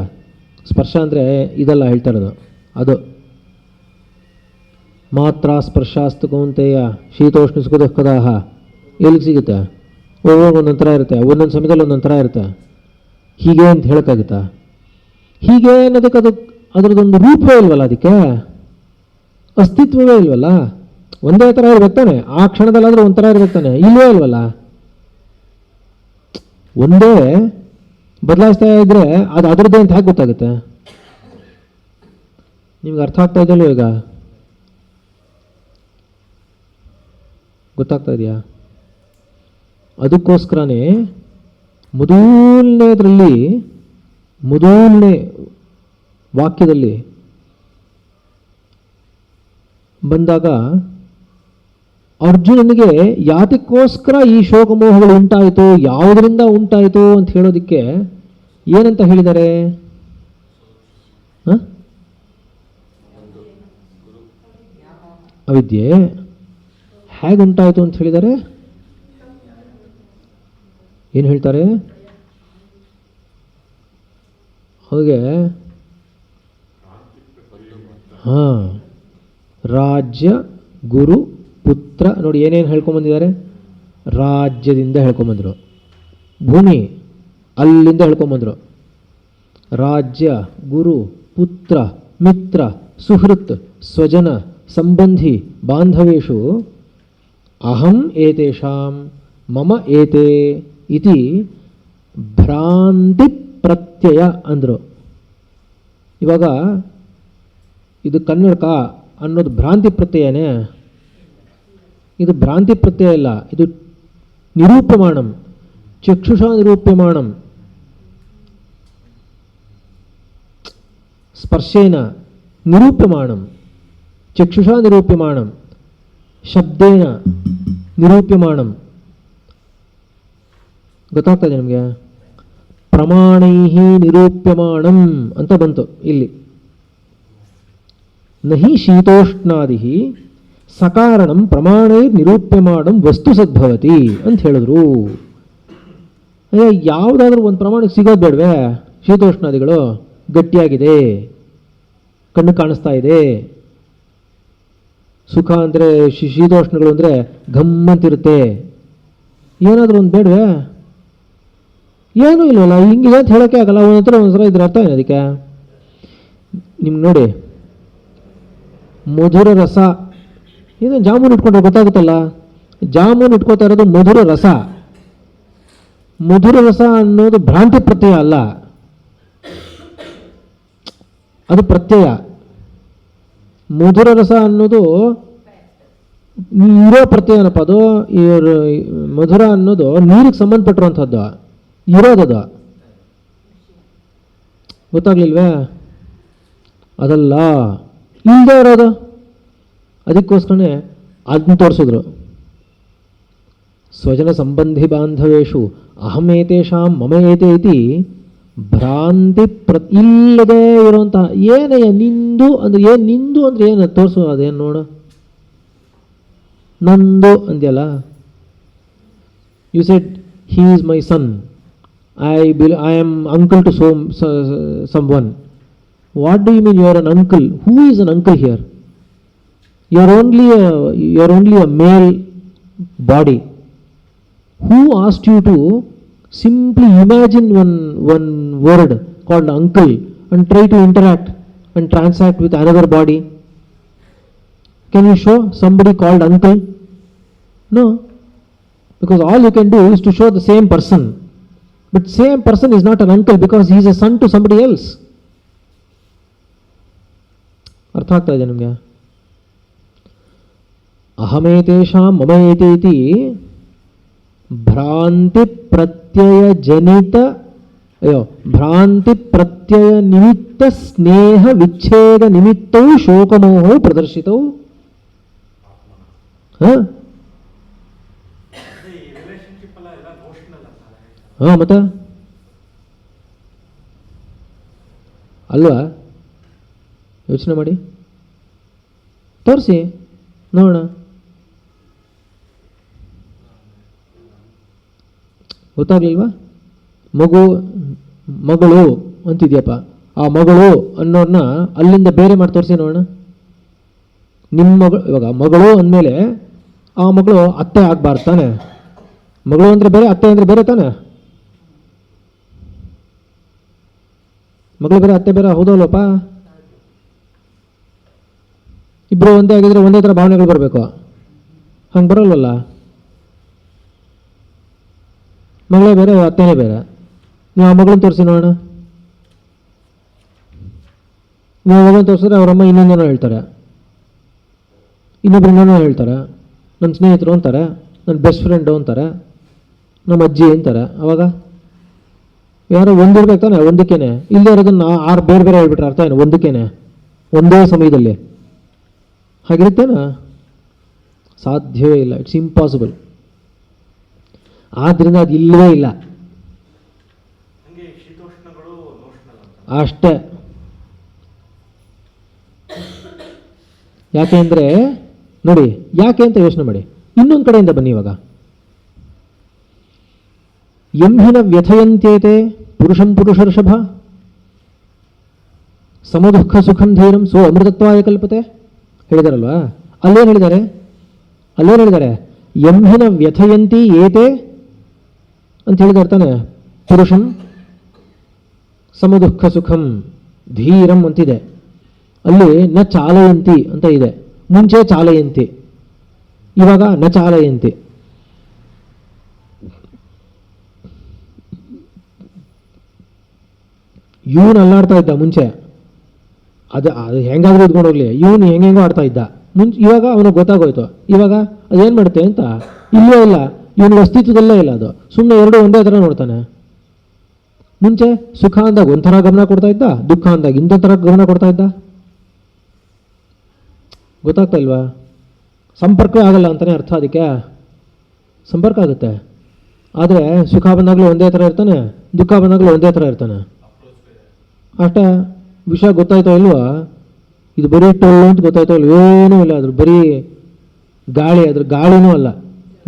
ಸ್ಪರ್ಶ ಅಂದರೆ ಇದೆಲ್ಲ ಹೇಳ್ತಾ ಇರೋದು, ಅದು ಮಾತ್ರ ಸ್ಪರ್ಶಾಸ್ತು ಕೌಂತೆಯ ಶೀತೋಷ್ಣ ಸುಖ ದುಃಖದಾಹ. ಎಲ್ಲಿಗೆ ಸಿಗುತ್ತೆ? ಒಂದೊಂದು ಥರ ಇರುತ್ತೆ, ಒಂದೊಂದು ಸಮಯದಲ್ಲಿ ಒಂದೊಂದು ಥರ ಇರುತ್ತೆ. ಹೀಗೆ ಅಂತ ಹೇಳೋಕ್ಕಾಗುತ್ತಾ? ಹೀಗೆ ಅನ್ನೋದಕ್ಕೆ ಅದರದೊಂದು ರೂಪವೇ ಇಲ್ವಲ್ಲ, ಅದಕ್ಕೆ ಅಸ್ತಿತ್ವವೇ ಇಲ್ವಲ್ಲ. ಒಂದೇ ಥರ ಇರ್ಬೇಕಾನೆ, ಆ ಕ್ಷಣದಲ್ಲಾದರೂ ಒಂಥರ ಇರ್ಬೇಕಾನೆ, ಇಲ್ಲವೇ ಇಲ್ವಲ್ಲ. ಒಂದೇ ಬದಲಾಯಿಸ್ತಾ ಇದ್ರೆ ಅದು ಅದರದ್ದೇ ಅಂತ ಹೇಗೆ ಗೊತ್ತಾಗುತ್ತೆ? ನಿಮ್ಗೆ ಅರ್ಥ ಆಗ್ತಾ ಇದೆಯಲ್ಲ ಈಗ? ಗೊತ್ತಾಗ್ತಾ ಇದೆಯಾ? ಅದಕ್ಕೋಸ್ಕರನೇ ಮೊದಲನೇ ವಾಕ್ಯದಲ್ಲಿ ಬಂದಾಗ ಅರ್ಜುನನಿಗೆ ಯಾತಕ್ಕೋಸ್ಕರ ಈ ಶೋಕಮೋಹಗಳು ಉಂಟಾಯಿತು, ಯಾವುದರಿಂದ ಉಂಟಾಯಿತು ಅಂತ ಹೇಳೋದಕ್ಕೆ ಏನಂತ ಹೇಳಿದ್ದಾರೆ? ಅವಿದ್ಯೆ. ಹೇಗೆ ಉಂಟಾಯಿತು ಅಂತ ಹೇಳಿದ್ದಾರೆ? ಏನು ಹೇಳ್ತಾರೆ? ಹಾಗೆ ರಾಜ್ಯ ಗುರು ಪುತ್ರ ನೋಡಿ ಏನೇನು ಹೇಳ್ಕೊಂಬಂದಿದ್ದಾರೆ. ರಾಜ್ಯದಿಂದ ಹೇಳ್ಕೊಂಬಂದರು, ಭೂಮಿ ಅಲ್ಲಿಂದ ಹೇಳ್ಕೊಂಬಂದರು. ರಾಜ್ಯ ಗುರು ಪುತ್ರ ಮಿತ್ರ ಸುಹೃತ್ ಸ್ವಜನ ಸಂಬಂಧಿ ಬಾಂಧವೇಶು ಅಹಂ ಏತೇಷಾಂ ಮಮ ಏತೆ ಇತಿ ಭ್ರಾಂತಿ ಪ್ರತ್ಯಯ ಅಂದರು. ಇವಾಗ ಇದು ಕನ್ನಡಕ ಅನ್ನೋದು ಭ್ರಾಂತಿ ಪ್ರತ್ಯಯನೇ? ಇದು ಭ್ರಾಂತಿ ಪ್ರತ್ಯಯ ಇಲ್ಲ, ಇದು ನಿರೂಪ್ಯಮಾಣಂ, ಚಕ್ಷುಷಾ ನಿರೂಪ್ಯಮಾಣಂ. ಸ್ಪರ್ಶೇನ ನಿರೂಪ್ಯಮಾಣಂ, ಚಕ್ಷುಷಾ ನಿರೂಪ್ಯಮಾಣಂ, ಶಬ್ದೇನ ನಿರೂಪ್ಯಮಾಣಂ. ಗೊತ್ತಾಗ್ತದೆ ನಿಮಗೆ? ಪ್ರಮಾಣೈ ನಿರೂಪ್ಯಮಾಣಂ ಅಂತ ಬಂತು ಇಲ್ಲಿ. ನಹಿ ಶೀತೋಷ್ಣಾದಿ ಸಕಾರಣಂ ಪ್ರಮಾಣೈ ನಿರೂಪ್ಯಮಾಣಂ ವಸ್ತು ಸದ್ಭವತಿ ಅಂತ ಹೇಳಿದ್ರು. ಯಾವುದಾದ್ರೂ ಒಂದು ಪ್ರಮಾಣಕ್ಕೆ ಸಿಗೋದು ಬೇಡವೇ? ಶೀತೋಷ್ಣಾದಿಗಳು ಗಟ್ಟಿಯಾಗಿದೆ, ಕಣ್ಣು ಕಾಣಿಸ್ತಾ ಇದೆ. ಸುಖ ಅಂದರೆ ಶೀತೋಷ್ಣಗಳು ಅಂದರೆ ಗಮ್ಮಂತಿರುತ್ತೆ. ಏನಾದರೂ ಒಂದು ಬೇಡವೇ? ಏನೂ ಇಲ್ವಲ್ಲ, ಹಿಂಗಿದೆ ಅಂತ ಹೇಳೋಕ್ಕೆ ಆಗಲ್ಲ. ಒಂದೊಂಥರ ಇದ್ರ ಅರ್ಥ ಏನು ಅದಕ್ಕೆ? ನಿಮ್ಗೆ ನೋಡಿ, ಮಧುರ ರಸ, ಇದು ಜಾಮೂನು ಇಟ್ಕೊಂಡ್ರೆ ಗೊತ್ತಾಗುತ್ತಲ್ಲ. ಜಾಮೂನು ಇಟ್ಕೋತಾ ಇರೋದು ಮಧುರ ರಸ. ಮಧುರ ರಸ ಅನ್ನೋದು ಭ್ರಾಂತಿ ಪ್ರತ್ಯಯ ಅಲ್ಲ, ಅದು ಪ್ರತ್ಯಯ. ಮಧುರ ರಸ ಅನ್ನೋದು ಇರೋ ಪ್ರತ್ಯಯನಪ್ಪ. ಅದು ಮಧುರ ಅನ್ನೋದು ನೀರಿಗೆ ಸಂಬಂಧಪಟ್ಟಿರುವಂಥದ್ದು, ಇರೋದದು. ಗೊತ್ತಾಗ್ಲಿಲ್ವೇ? ಅದಲ್ಲ, ಇಲ್ಲದೆ ಇರೋದು. ಅದಕ್ಕೋಸ್ಕರನೇ ಅದನ್ನ ತೋರಿಸಿದ್ರು. ಸ್ವಜನ ಸಂಬಂಧಿ ಬಾಂಧವೇಶು ಅಹಮೇತೇಷಾಂ ಮಮ ಏತೆ ಇತಿ ಭ್ರಾಂತಿ ಇಲ್ಲದೆ ಇರುವಂತಹ. ಏನಯ್ಯ ನಿಂದು ಅಂದರೆ ಏನು? ನಿಂದು ಅಂದರೆ ಏನು ತೋರಿಸು, ಅದೇನು ನೋಡು. ನಂದು ಅಂದ್ಯಲ್ಲ. You said he is my son, I am uncle to someone. What do you mean you are an uncle? Who is an uncle here? You are only a male body. Who asked you to simply imagine one word called uncle and try to interact and transact with another body? Can you show somebody called uncle? No. Because all you can do is to show the same person. But same person is not an uncle because he is a son to somebody else. ಅರ್ಥ ಆಗ್ತಾ ಇದೆ ನಿಮಗೆ? ಅಹಮೇತೇಷಾಂ ಮಮೇತೇತಿ ಭ್ರಾಂತಿ ಪ್ರತ್ಯಯ ನಿಮಿತ್ತ ಸ್ನೇಹ ವಿಚ್ಛೇದ ನಿಮಿತ್ತೌ ಶೋಕಮೋಹೌ ಪ್ರದರ್ಶಿತೌ. ಮತ್ತೆ ಅಲ್ವಾ? ಯೋಚನೆ ಮಾಡಿ, ತೋರಿಸಿ ನೋಡೋಣ. ಗೊತ್ತಾಗ್ಲಿಲ್ವಾ? ಮಗಳು ಅಂತಿದ್ಯಪ್ಪ, ಆ ಮಗಳು ಅನ್ನೋದನ್ನ ಅಲ್ಲಿಂದ ಬೇರೆ ಮಾಡಿ ತೋರಿಸಿ ನೋಡೋಣ. ನಿಮ್ಮ ಮಗಳು, ಇವಾಗ ಮಗಳು ಅಂದಮೇಲೆ ಆ ಮಗಳು ಅತ್ತೆ ಆಗ್ಬಾರ್ದು ತಾನೆ? ಮಗಳು ಅಂದರೆ ಬೇರೆ, ಅತ್ತೆ ಅಂದರೆ ಬೇರೆ ತಾನೆ? ಮಗಳು ಬೇರೆ, ಅತ್ತೆ ಬೇರೆ, ಹೌದಲ್ವಪ್ಪ? ಇಬ್ಬರು ಒಂದೇ ಆಗಿದ್ರೆ ಒಂದೇ ಥರ ಭಾವನೆಗಳು ಬರಬೇಕು, ಹಂಗೆ ಬರೋಲ್ವಲ್ಲ. ಮಗಳೇ ಬೇರೆ, ಅತ್ತೆನೇ ಬೇರೆ. ನೀವು ಆ ಮಗಳನ್ನ ತೋರಿಸಿ ನೋಡೋಣ. ನೀವು ಮಗಳನ್ನ ತೋರಿಸಿದ್ರೆ ಅವರಮ್ಮ ಇನ್ನೊಂದೇನೋ ಹೇಳ್ತಾರೆ, ಇನ್ನೊಬ್ರು ಇನ್ನೊಂದೋ ಹೇಳ್ತಾರೆ, ನನ್ನ ಸ್ನೇಹಿತರು ಅಂತಾರೆ, ನನ್ನ ಬೆಸ್ಟ್ ಫ್ರೆಂಡು ಅಂತಾರೆ, ನಮ್ಮ ಅಜ್ಜಿ ಅಂತಾರೆ. ಅವಾಗ ಯಾರೋ ಒಂದಿರ್ಬೇಕು ತಾನೆ, ಒಂದಕ್ಕೇನೆ. ಇಲ್ಲದೆ ಇರೋದನ್ನ 6 ಬೇರೆ ಬೇರೆ ಹೇಳ್ಬಿಟ್ರೆ ಅರ್ಥ ಏನು? ಒಂದಕ್ಕೇನೆ, ಒಂದೇ ಸಮಯದಲ್ಲಿ ಹಾಗಿರುತ್ತೇನಾ? ಸಾಧ್ಯವೇ ಇಲ್ಲ. It's impossible. ಆದ್ದರಿಂದ ಅದು ಇಲ್ಲವೇ ಇಲ್ಲ. ಅಷ್ಟೇ. ಯಾಕೆ ಅಂದರೆ ನೋಡಿ, ಯಾಕೆ ಅಂತ ಯೋಚನೆ ಮಾಡಿ. ಇನ್ನೊಂದು ಕಡೆಯಿಂದ ಬನ್ನಿ. ಇವಾಗ ಎಂಹಿನ ವ್ಯಥಯಂತ್ಯೇತೆ ಪುರುಷಂ ಪುರುಷರ್ಷಭ ಸಮದುಃಖ ಸುಖಂ ಧೈರ್ಯಂ ಸೋ ಅಮೃತತ್ವಾಯ ಕಲ್ಪತೆ ಹೇಳಿದಾರಲ್ವಾ? ಅಲ್ಲೇನು ಹೇಳಿದ್ದಾರೆ? ಎಂಹಿನ ವ್ಯಥಯಂತಿ ಏತೆ ಅಂತ ಹೇಳಿದಾರೆ ತಾನೆ. ಪುರುಷಂ ಸಮದುಃಖ ಸುಖಂ ಧೀರಂ ಅಂತಿದೆ. ಅಲ್ಲಿ ನ ಚಾಲಯಂತಿ ಅಂತ ಇದೆ. ಮುಂಚೆ ಚಾಲಯಂತಿ, ಇವಾಗ ನ ಚಾಲಯಂತಿ. ಇವನು ಅಲ್ಲಾಡ್ತಾ ಇದ್ದ ಮುಂಚೆ, ಅದು ಹೆಂಗಾದ್ರೂ ಇದ್ಕೊಂಡು ಹೋಗ್ಲಿ, ಇವನು ಹೆಂಗೆಂಗೋ ಆಡ್ತಾ ಇದ್ದ ಇವಾಗ ಅವನಿಗೆ ಗೊತ್ತಾಗೋಯ್ತು. ಇವಾಗ ಅದೇನು ಮಾಡುತ್ತೆ ಅಂತ ಇಲ್ಲೇ ಇಲ್ಲ, ಇವನಿಗೆ ಅಸ್ತಿತ್ವದಲ್ಲೇ ಇಲ್ಲ. ಅದು ಸುಮ್ಮನೆ ಎರಡು ಒಂದೇ ಥರ ನೋಡ್ತಾನೆ. ಮುಂಚೆ ಸುಖ ಅಂದಾಗ ಒಂಥರ ಗಮನ ಕೊಡ್ತಾ ಇದ್ದ, ದುಃಖ ಅಂದಾಗ ಇನ್ನೊಂದು ಥರ ಗಮನ ಕೊಡ್ತಾ ಇದ್ದ. ಗೊತ್ತಾಗ್ತಾ ಇಲ್ವಾ? ಸಂಪರ್ಕವೇ ಆಗಲ್ಲ ಅಂತಲೇ ಅರ್ಥ. ಅದಕ್ಕೆ ಸಂಪರ್ಕ ಆಗುತ್ತೆ, ಆದರೆ ಸುಖ ಬಂದಾಗಲೂ ಒಂದೇ ಥರ ಇರ್ತಾನೆ, ದುಃಖ ಬಂದಾಗಲೂ ಒಂದೇ ಥರ ಇರ್ತಾನೆ. ಅಷ್ಟೇ. ವಿಷಯ ಗೊತ್ತಾಯ್ತೋ ಇಲ್ವಾ? ಇದು ಬರೀ ಟೊಳ್ಳು ಅಂತ ಗೊತ್ತಾಯ್ತೋ ಇಲ್ಲ? ಏನೂ ಇಲ್ಲ, ಅದ್ರ ಬರೀ ಗಾಳಿ, ಅದ್ರ ಗಾಳಿನೂ ಅಲ್ಲ,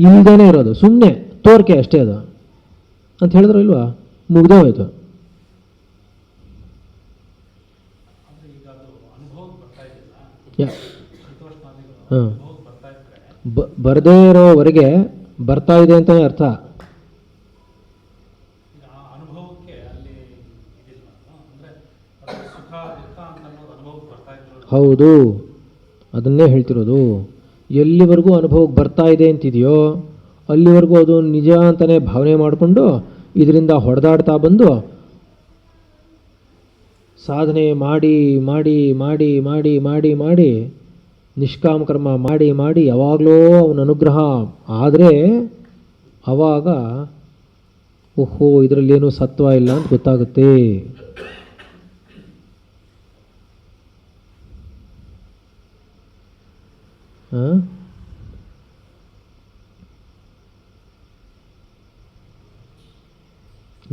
ಇಲ್ಲದೇನೆ ಇರೋದು, ಸುಮ್ಮನೆ ತೋರಿಕೆ ಅಷ್ಟೇ ಅದು ಅಂತ ಹೇಳಿದ್ರು ಇಲ್ವಾ? ಮುಗ್ದೇ ಹೋಯ್ತು. ಹಾಂ, ಬರದೇ ಇರೋವರೆಗೆ ಬರ್ತಾ ಇದೆ ಅಂತಲೇ ಅರ್ಥ. ಹೌದು, ಅದನ್ನೇ ಹೇಳ್ತಿರೋದು. ಎಲ್ಲಿವರೆಗೂ ಅನುಭವಕ್ಕೆ ಬರ್ತಾ ಇದೆ ಅಂತಿದೆಯೋ ಅಲ್ಲಿವರೆಗೂ ಅದು ನಿಜ ಅಂತಲೇ ಭಾವನೆ ಮಾಡಿಕೊಂಡು ಇದರಿಂದ ಹೊಡೆದಾಡ್ತಾ ಬಂದು ಸಾಧನೆ ಮಾಡಿ ಮಾಡಿ ಮಾಡಿ ಮಾಡಿ ಮಾಡಿ ಮಾಡಿ ನಿಷ್ಕಾಮ ಕರ್ಮ ಮಾಡಿ ಮಾಡಿ ಯಾವಾಗಲೂ ಅವನ ಅನುಗ್ರಹ ಆದರೆ ಆವಾಗ ಓಹೋ ಇದರಲ್ಲೇನೂ ಸತ್ವ ಇಲ್ಲ ಅಂತ ಗೊತ್ತಾಗುತ್ತೆ.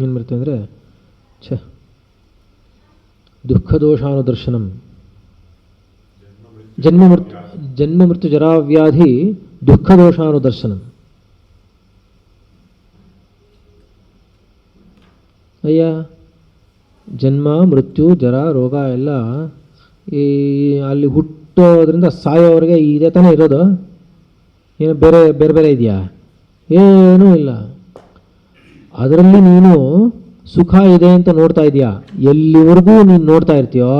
ಏನು ಬರುತ್ತೆ ಅಂದರೆ ದುಃಖದೋಷಾನುದರ್ಶನಂ ಜನ್ಮ ಮೃತ್ಯು ಜರಾವ್ಯಾಧಿ ದುಃಖದೋಷಾನುದರ್ಶನಂ. ಅಯ್ಯ ಜನ್ಮ ಮೃತ್ಯು ಜರ ರೋಗ ಎಲ್ಲ ಈ ಅಲ್ಲಿ ಹುಟ್ಟೋದ್ರಿಂದ ಸಾಯೋವರೆಗೆ ಇದೇ ತಾನೇ ಇರೋದು. ಏನು ಬೇರೆ ಬೇರೆ ಬೇರೆ ಇದೆಯಾ? ಏನೂ ಇಲ್ಲ. ಅದರಲ್ಲಿ ನೀನು ಸುಖ ಇದೆ ಅಂತ ನೋಡ್ತಾ ಇದೆಯಾ, ಎಲ್ಲಿವರೆಗೂ ನೀನು ನೋಡ್ತಾ ಇರ್ತೀಯೋ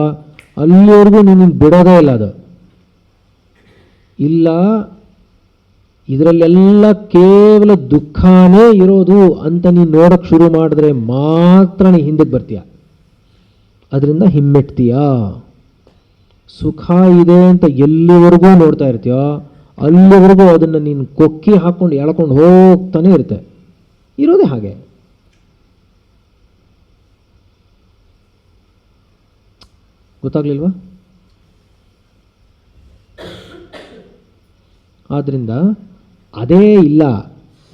ಅಲ್ಲಿವರೆಗೂ ನೀನು ಬಿಡೋದೇ ಇಲ್ಲ. ಅದು ಇಲ್ಲ, ಇದರಲ್ಲೆಲ್ಲ ಕೇವಲ ದುಃಖನೇ ಇರೋದು ಅಂತ ನೀನು ನೋಡೋಕ್ಕೆ ಶುರು ಮಾಡಿದ್ರೆ ಮಾತ್ರ ನೀನು ಹಿಂದಕ್ಕೆ ಬರ್ತೀಯ, ಅದರಿಂದ ಹಿಮ್ಮೆಟ್ತೀಯ. ಸುಖ ಇದೆ ಅಂತ ಎಲ್ಲಿವರೆಗೂ ನೋಡ್ತಾ ಇರ್ತೀಯೋ ಅಲ್ಲಿವರೆಗೂ ಅದನ್ನು ನೀನು ಕೊಕ್ಕಿ ಹಾಕ್ಕೊಂಡು ಎಳ್ಕೊಂಡು ಹೋಗ್ತಾನೆ ಇರುತ್ತೆ. ಇರೋದೇ ಹಾಗೆ. ಗೊತ್ತಾಗ್ಲಿಲ್ವಾ? ಆದ್ದರಿಂದ ಅದೇ ಇಲ್ಲ,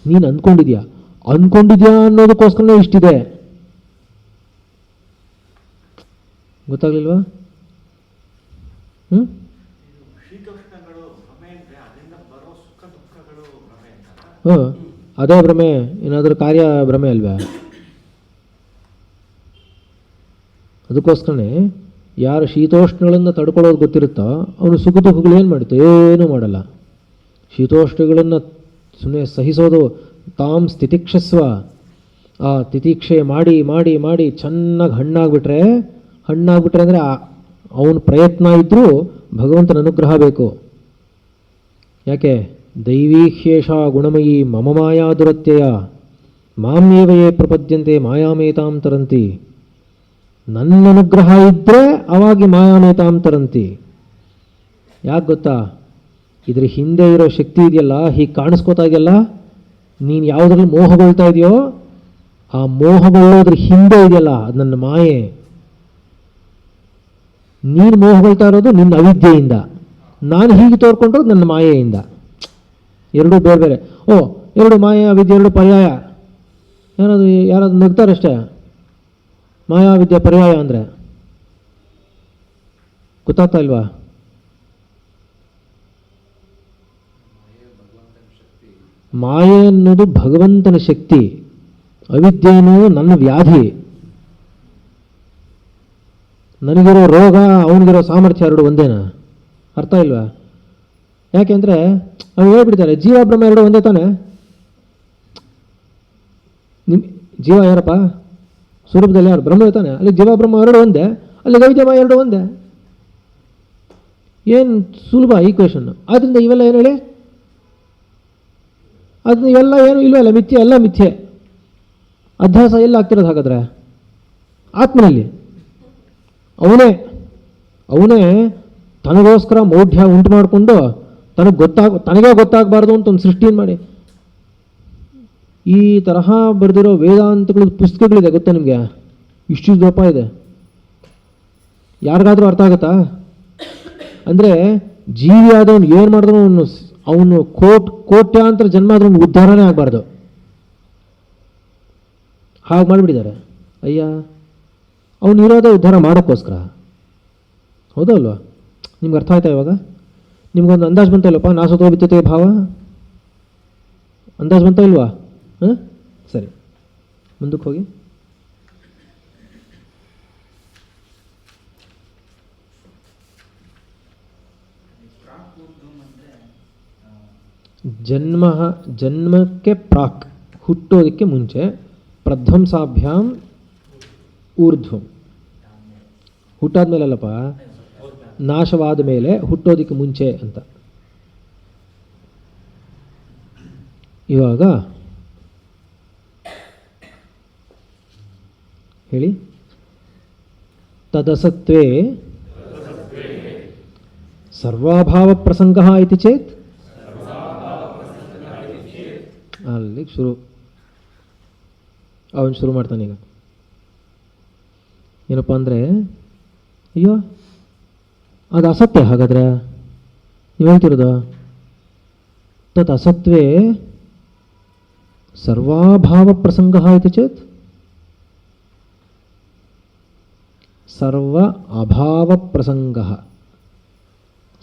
ನೀನು ಅಂದ್ಕೊಂಡಿದ್ಯಾ ಅನ್ನೋದಕ್ಕೋಸ್ಕರನೇ ಇಷ್ಟಿದೆ. ಗೊತ್ತಾಗ್ಲಿಲ್ವಾ? ಶೀತೋಷ್ಣಗಳು ಭ್ರಮೆ ಅಂದ್ರೆ ಅದರಿಂದ ಬರೋ ಸುಖ ದುಃಖಗಳು ಭ್ರಮೆ ಅಂತಾರ? ಹಾಂ, ಅದೇ ಭ್ರಮೆ. ಏನಾದರೂ ಕಾರ್ಯ ಭ್ರಮೆ ಅಲ್ವೇ? ಅದಕ್ಕೋಸ್ಕರನೇ ಯಾರು ಶೀತೋಷ್ಣಗಳನ್ನು ತಡ್ಕೊಳ್ಳೋದು ಗೊತ್ತಿರುತ್ತೋ ಅವನು ಸುಖ ದುಃಖಗಳು ಏನು ಮಾಡುತ್ತೆ? ಏನೂ ಮಾಡಲ್ಲ. ಶೀತೋಷ್ಣಗಳನ್ನು ಸುಮ್ಮನೆ ಸಹಿಸೋದು. ತಾಮ್ ಸ್ಥಿತಿಕ್ಷಸ್ವ, ಆ ತಿತಿಕ್ಷೆ ಮಾಡಿ ಮಾಡಿ ಮಾಡಿ ಚೆನ್ನಾಗಿ ಹಣ್ಣಾಗ್ಬಿಟ್ರೆ ಅಂದರೆ ಅವನ ಪ್ರಯತ್ನ ಇದ್ದರೂ ಭಗವಂತನ ಅನುಗ್ರಹ ಬೇಕು. ಯಾಕೆ? ದೈವೀಹ್ಯೇಷ ಗುಣಮಯಿ ಮಮ ಮಾಯಾ ದುರತ್ಯಯ ಮಾಮ್ಯೇವಯೇ ಪ್ರಪದ್ಯಂತೆ ಮಾಯಾಮೇತಾಂ ತರಂತಿ. ನನ್ನ ಅನುಗ್ರಹ ಇದ್ದರೆ ಅವಾಗಿ ಮಾಯಾಮೇತಾಂ ತರಂತಿ. ಯಾಕೆ ಗೊತ್ತಾ? ಇದ್ರ ಹಿಂದೆ ಇರೋ ಶಕ್ತಿ ಇದೆಯಲ್ಲ, ಹೀಗೆ ಕಾಣಿಸ್ಕೋತಾ ಇದೆಯಲ್ಲ, ನೀನು ಯಾವುದ್ರಲ್ಲಿ ಮೋಹಗೊಳ್ತಾ ಇದೆಯೋ ಆ ಮೋಹಗೊಳ್ಳೋದ್ರ ಹಿಂದೆ ಇದೆಯಲ್ಲ ಅದು ನನ್ನ ಮಾಯೆ. ನೀನು ಮೋಹಗೊಳ್ತಾ ಇರೋದು ನಿನ್ನ ಅವಿದ್ಯೆಯಿಂದ, ನಾನು ಹೀಗೆ ತೋರ್ಕೊಂಡಿರೋದು ನನ್ನ ಮಾಯೆಯಿಂದ. ಎರಡೂ ಬೇರೆ ಬೇರೆ. ಎರಡು ಮಾಯೆ ಅವಿದ್ಯೆ ಎರಡು ಪರ್ಯಾಯ. ಯಾರಾದ್ರು ನಗ್ತಾರಷ್ಟೇ ಮಾಯಾ ವಿದ್ಯೆ ಪರ್ಯಾಯ ಅಂದರೆ. ಗೊತ್ತಾಗ್ತಾ ಇಲ್ವಾ? ಮಾಯೆ ಅನ್ನೋದು ಭಗವಂತನ ಶಕ್ತಿ, ಅವಿದ್ಯೆ ಅನ್ನೋದು ನನ್ನ ವ್ಯಾಧಿ. ನನಗಿರೋ ರೋಗ ಅವನಿಗಿರೋ ಸಾಮರ್ಥ್ಯ ಎರಡು ಒಂದೇನಾ? ಅರ್ಥ ಇಲ್ವಾ? ಯಾಕೆಂದರೆ ಅವ್ನು ಹೇಳ್ಬಿಡ್ತಾರೆ ಜೀವ ಬ್ರಹ್ಮ ಎರಡು ಒಂದೇ ತಾನೆ. ಜೀವ ಯಾರಪ್ಪ? ಸ್ವರೂಪದಲ್ಲಿ ಯಾರು? ಬ್ರಹ್ಮ ತಾನೆ. ಅಲ್ಲಿ ಜೀವ ಬ್ರಹ್ಮ ಎರಡು ಒಂದೇ, ಅಲ್ಲಿ ಗವಿಜಮ ಎರಡು ಒಂದೇ. ಏನು ಸುಲಭ ಈಕ್ವೇಷನ್. ಆದ್ದರಿಂದ ಇವೆಲ್ಲ ಏನು ಹೇಳಿ? ಅದನ್ನ ಇವೆಲ್ಲ ಏನು ಇಲ್ವಲ್ಲ, ಮಿಥ್ಯೆ, ಎಲ್ಲ ಮಿಥ್ಯೆ. ಅಧ್ಯಾಸ ಎಲ್ಲ ಆಗ್ತಿರೋದು ಹಾಗಾದ್ರೆ ಆತ್ಮನಲ್ಲಿ. ಅವನೇ ತನಗೋಸ್ಕರ ಮೌಢ್ಯ ಉಂಟು ಮಾಡಿಕೊಂಡು ತನಗೇ ಗೊತ್ತಾಗಬಾರ್ದು ಅಂತ ಒಂದು ಸೃಷ್ಟಿಯನ್ನು ಮಾಡಿ ಈ ತರಹ ಬರೆದಿರೋ ವೇದಾಂತಗಳ ಪುಸ್ತಕಗಳಿದೆ. ಗೊತ್ತಾ ನಿಮಗೆ? ಇಷ್ಟು ದಪ್ಪ ಇದೆ. ಯಾರಿಗಾದ್ರೂ ಅರ್ಥ ಆಗುತ್ತಾ? ಅಂದರೆ ಜೀವಿ ಆದವನು ಏನು ಮಾಡಿದ್ರು ಅವನು ಕೋಟ್ಯಾಂತರ ಜನ್ಮ ಆದ್ರೂ ಉದ್ಧಾರನೇ ಆಗಬಾರ್ದು. ಹಾಗೆ ಮಾಡಿಬಿಟ್ಟಿದ್ದಾರೆ. ಅಯ್ಯ, ಅವನು ಇರೋದೇ ಉದ್ಧಾರ ಮಾಡೋಕ್ಕೋಸ್ಕರ. ಹೌದಲ್ವಾ? ನಿಮ್ಗೆ ಅರ್ಥ ಆಯ್ತಾ ಇವಾಗ? ನಿಮ್ಗೊಂದು ಅಂದಾಜು ಬಂತ ಇಲ್ಲಪ್ಪ? ನಾಸತೋ ವಿದ್ಯತೆ ಭಾವ ಅಂದಾಜು ಬಂತ ಇಲ್ವಾ? ಹಾಂ, ಸರಿ, ಮುಂದಕ್ಕೆ ಹೋಗಿ. ಜನ್ಮಕ್ಕೆ ಪ್ರಾಕ್, ಹುಟ್ಟೋದಕ್ಕೆ ಮುಂಚೆ. ಪ್ರಧ್ವಂಸಾಭ್ಯಾಂ ಊರ್ಧ್ವಂ, ಹುಟ್ಟಾದ್ಮೇಲೆ ಅಲ್ಲಪ್ಪ, ನಾಶವಾದ ಮೇಲೆ, ಹುಟ್ಟೋದಕ್ಕೆ ಮುಂಚೆ ಅಂತ. ಇವಾಗ ಹೇಳಿ. ತದಸತ್ವೇ ಸರ್ವಾಭಾವ ಪ್ರಸಂಗ ಇತಿ ಚೇತ್, ಅಲ್ಲಿಗೆ ಅವನು ಶುರು ಮಾಡ್ತಾನೆ ಈಗ. ಏನಪ್ಪ ಅಂದರೆ, ಅಯ್ಯೋ ಅದು ಅಸತ್ಯ. ಹಾಗಾದ್ರೆ ನೀವು ಹೇಳ್ತಿರೋದು ತತ್ ಅಸತ್ವೇ ಸರ್ವಾಭಾವ ಪ್ರಸಂಗ ಇತಿ ಚೇತ್, ಸರ್ವ ಅಭಾವ ಪ್ರಸಂಗ.